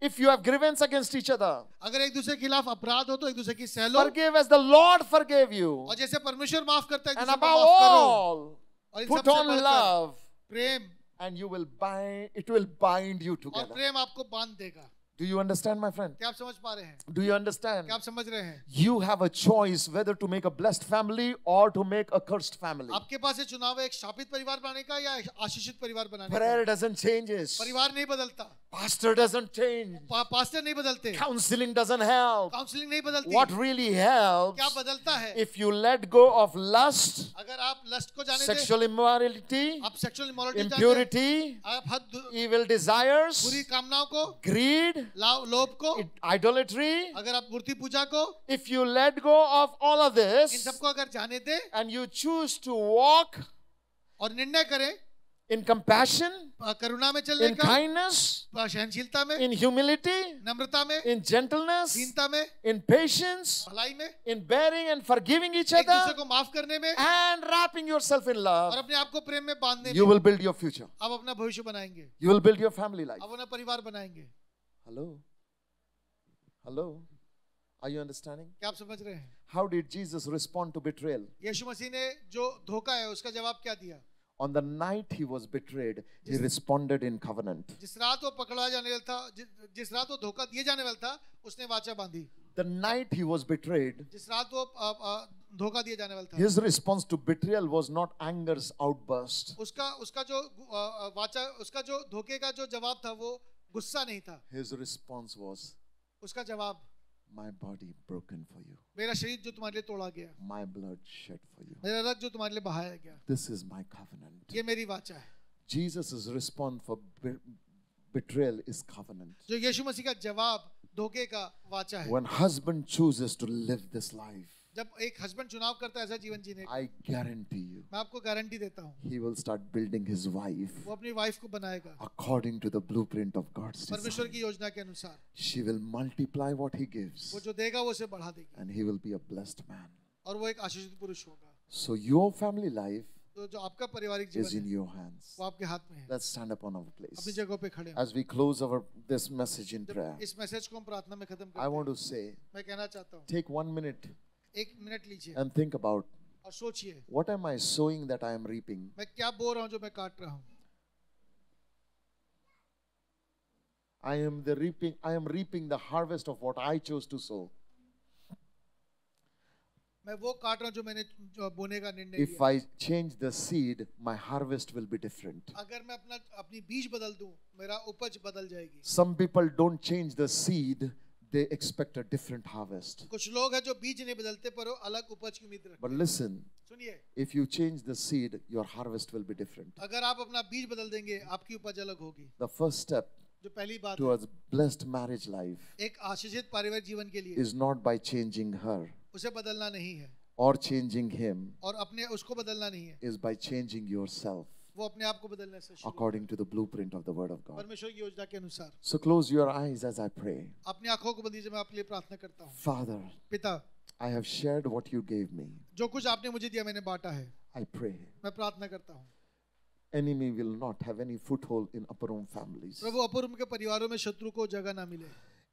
If you have grievance against each other, अगर एक दूसरे के खिलाफ अपराध हो तो एक दूसरे की सह लो. forgive as the Lord forgave you. और जैसे परमेश्वर माफ करता है, एक And दूसरे को above माफ करो. all, और इन put सबसे on बढ़कर love, Prem, and it will bind you और together. प्रेम आपको बांध देगा. Do you understand, my friend? क्या आप समझ पा रहे हैं? Do you understand? क्या आप समझ रहे हैं? You have a choice whether to make a blessed family or to make a cursed family. आपके पास ये चुनाव है एक शापित परिवार बनाने का या आशीषित परिवार बनाने का. Prayer doesn't change. परिवार नहीं बदलता, Pastor doesn't change. पास्टर नहीं बदलते, Counseling doesn't help. काउंसलिंग नहीं बदलती. What really helps, क्या बदलता है? if you let go of lust, अगर आप लस्ट को जाने दें, sexual immorality, आप सेक्सुअल इमोरलिटी जाने दें, impurity, आप हद evil desires, बुरी कामनाओं को, greed, लोभ को, idolatry, अगर आप मूर्ति पूजा को, if you let go of all of in this सबको अगर जाने दें and you choose to walk और निर्णय करें in compassion, करुणा में चलने in का, kindness, सहनशीलता में, in humility, नम्रता में, in gentleness, दीनता में, in patience, भलाई में, in bearing and forgiving each एक दूसरे other, को माफ करने में and wrapping yourself in और love, अपने आप को प्रेम में बांधने you में will build your future. आप अपना भविष्य बनाएंगे, You will build your family life. आप अपना परिवार बनाएंगे. Hello? Hello? Are you understanding? क्या आप समझ रहे हैं? How did Jesus respond to betrayal? यीशु मसीह ने जो धोखा है उसका जवाब क्या दिया? On the night he was betrayed, he responded in covenant. जिस रात वो पकड़ा जाने वाला था, जिस रात वो धोखा दिए जाने वाला था, उसने वाचा बांधी. The night he was betrayed, जिस रात वो धोखा दिए जाने वाला था, his response to betrayal was not anger's outburst. उसका जो वाचा, उसका जो धोखे का जो जवाब था वो गुस्सा नहीं था. His response was, उसका जवाब, my body broken for you, मेरा शरीर जो तुम्हारे लिए तोड़ा गया, my blood shed for you. मेरा रक्त जो तुम्हारे लिए बहाया गया, This is my covenant. ये मेरी वाचा है. Jesus' response for betrayal is covenant. जो यीशु मसीह का जवाब धोखे का वाचा है. When husband chooses to live this life, जब एक हस्बैंड चुनाव करता है ऐसा जीवन जीने का, I guarantee you, मैं आपको गारंटी देता हूँ, he will start building his wife वो अपनी वाइफ को बनाएगा according to the blueprint of God's परमेश्वर design. की योजना के अनुसार. She will multiply what he gives, वो जो देगा वो उसे बढ़ा देगी and he will be a blessed man. और वो एक आशीषित पुरुष होगा. So your family life तो जो आपका पारिवारिक is जीवन in है your hands. वो आपके हाथ में है. Let's stand up on our अपनी place. जगहों पे खड़े हो. As we close this message in prayer, जब इस मैसेज को हम प्रार्थना में खत्म I करते want हैं, to say, मैं कहना चाहता हूँ, take 1 minute एक मिनट लीजिए and think about, और सोचिए, what am I sowing that I am reaping? मैं क्या बो रहा हूँ जो मैं काट रहा हूँ. I am reaping the harvest of what I chose to sow. मैं वो काट रहा हूँ जो मैंने जो बोने का निर्णय If लिया। I change the seed, my harvest will be different. अगर मैं अपनी बीज बदल दूं, मेरा उपज बदल जाएगी। Some people don't change the seed, they expect a different harvest. कुछ लोग हैं जो बीज नहीं बदलते पर वो अलग उपज की उम्मीद रखते But हैं। listen, सुनिए, if you change the seed, your harvest will be different. अगर आप अपना बीज बदल देंगे, आपकी उपज अलग होगी। The first step जो पहली बात है, towards blessed marriage life एक आशीषित पारिवारिक जीवन के लिए is not by changing her उसे बदलना नहीं है or changing him, और अपने उसको बदलना नहीं है, is by changing yourself वो अपने आप को बदलने से शुरू according to the blueprint of the Word of God. परमेश्वर की योजना के अनुसार। So close your eyes as I pray. अपनी आंखों को बंद कीजिए, मैं आपके लिए प्रार्थना करता हूँ। Father, पिता, I have shared what you gave me. जो कुछ आपने मुझे दिया मैंने बांटा है। I pray मैं प्रार्थना करता हूँ enemy will not have any foothold in upper room families. प्रभु अपूर्व के परिवारों में शत्रु को जगह ना मिले।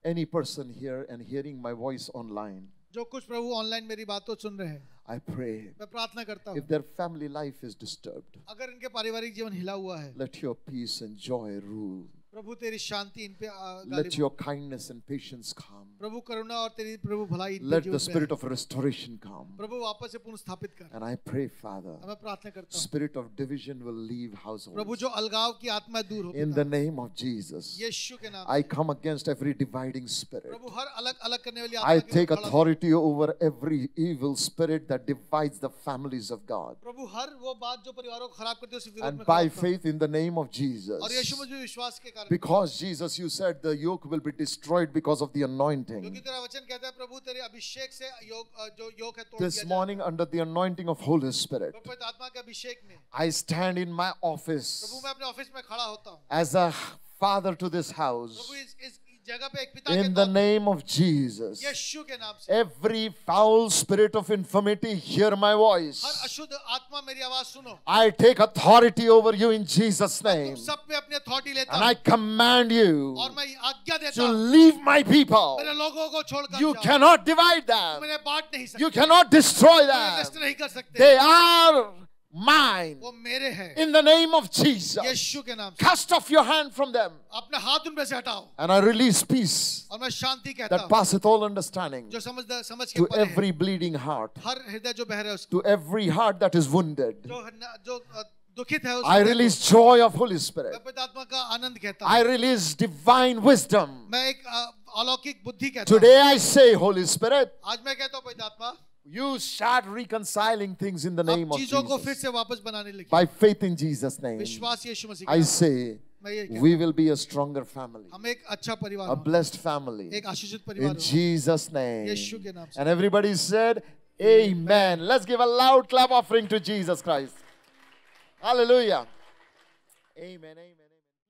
Any person here and hearing my voice online, जो कुछ प्रभु ऑनलाइन मेरी बातों सुन रहे हैं, I pray मैं प्रार्थना करता हूँ if their family life is disturbed, अगर इनके पारिवारिक जीवन हिला हुआ है, let your peace and joy rule. प्रभु तेरी शांति इन पे Let Ghalib your kindness and patience come. प्रभु करुणा और तेरी प्रभु भलाई इन पे Let जीवन the में spirit आए। of restoration come. प्रभु वापस से पुनः स्थापित कर। And I pray, Father, मैं प्रार्थना करता हूँ spirit of division will leave Prabhu households. जो अलगाव की आत्मा दूर हो In the name of Jesus, यीशु के नाम I से। come against every dividing spirit. प्रभु हर अलग अलग करने वाली I आत्मा के take विरुद्ध खड़ा हो। authority over every evil spirit that divides the families of God. प्रभु हर वो बात जो परिवारों को खराब करती है उस विरोध And में by खड़ा होता हूँ। faith in the name of Jesus, और यीशु में जो विश्वास के कारण because Jesus, you said the yoke will be destroyed because of the क्योंकि anointing. तेरा वचन कहता है प्रभु तेरे अभिषेक से जो योग है तोड़ This दिया morning, under the anointing of Holy Spirit, जाए। पवित्र आत्मा के अभिषेक में I stand in my Prabhu office मैं अपने ऑफिस में खड़ा होता हूँ as a father to this house. प्रभु इस जगह पे एक पिता के In the तौर name of Jesus, पे यीशु के नाम से every foul spirit of infirmity, hear my her voice. अशुद्ध आत्मा मेरी आवाज सुनो I take authority over you in Jesus' name. तुम सब पे अपनी अथॉरिटी लेता And I हूँ command you और मैं आज्ञा देता to हूँ leave my people. मेरे लोगों को छोड़कर You जाओ cannot divide them. मैंने बांट नहीं सकते You cannot destroy मैं नष्ट them. नहीं कर सकते They are mine. वो मेरे हैं In the name of Jesus. यीशु के नाम से Cast off your hand from them. अपना हाथ उन पे से हटाओ And I release peace और मैं शांति कहता that हूँ passeth all understanding जो समझ के to परे है every bleeding heart, हर हृदय जो बह रहा है उसको to every heart that is wounded. जो दुखित है उस I हृदय को release joy of Holy Spirit. मैं पवित्र आत्मा का आनंद कहता I हूँ release divine wisdom. मैं एक अलौकिक बुद्धि कहता हूँ Today I say, Holy Spirit, आज मैं कहता हूँ पवित्र आत्मा you start reconciling things in the name अब of चीजों को फिर Jesus. से वापस बनाने लगी By faith in Jesus' name, विश्वास यीशु मसीह I का say, मैं ये कहता we will be a stronger family, हूँ हम एक अच्छा परिवार a हों blessed family. एक आशीषित परिवार In हों Jesus' name. यीशु के नाम से And everybody said, Amen. Let's give a loud clap offering to Jesus Christ. Hallelujah. Amen. Amen. Amen.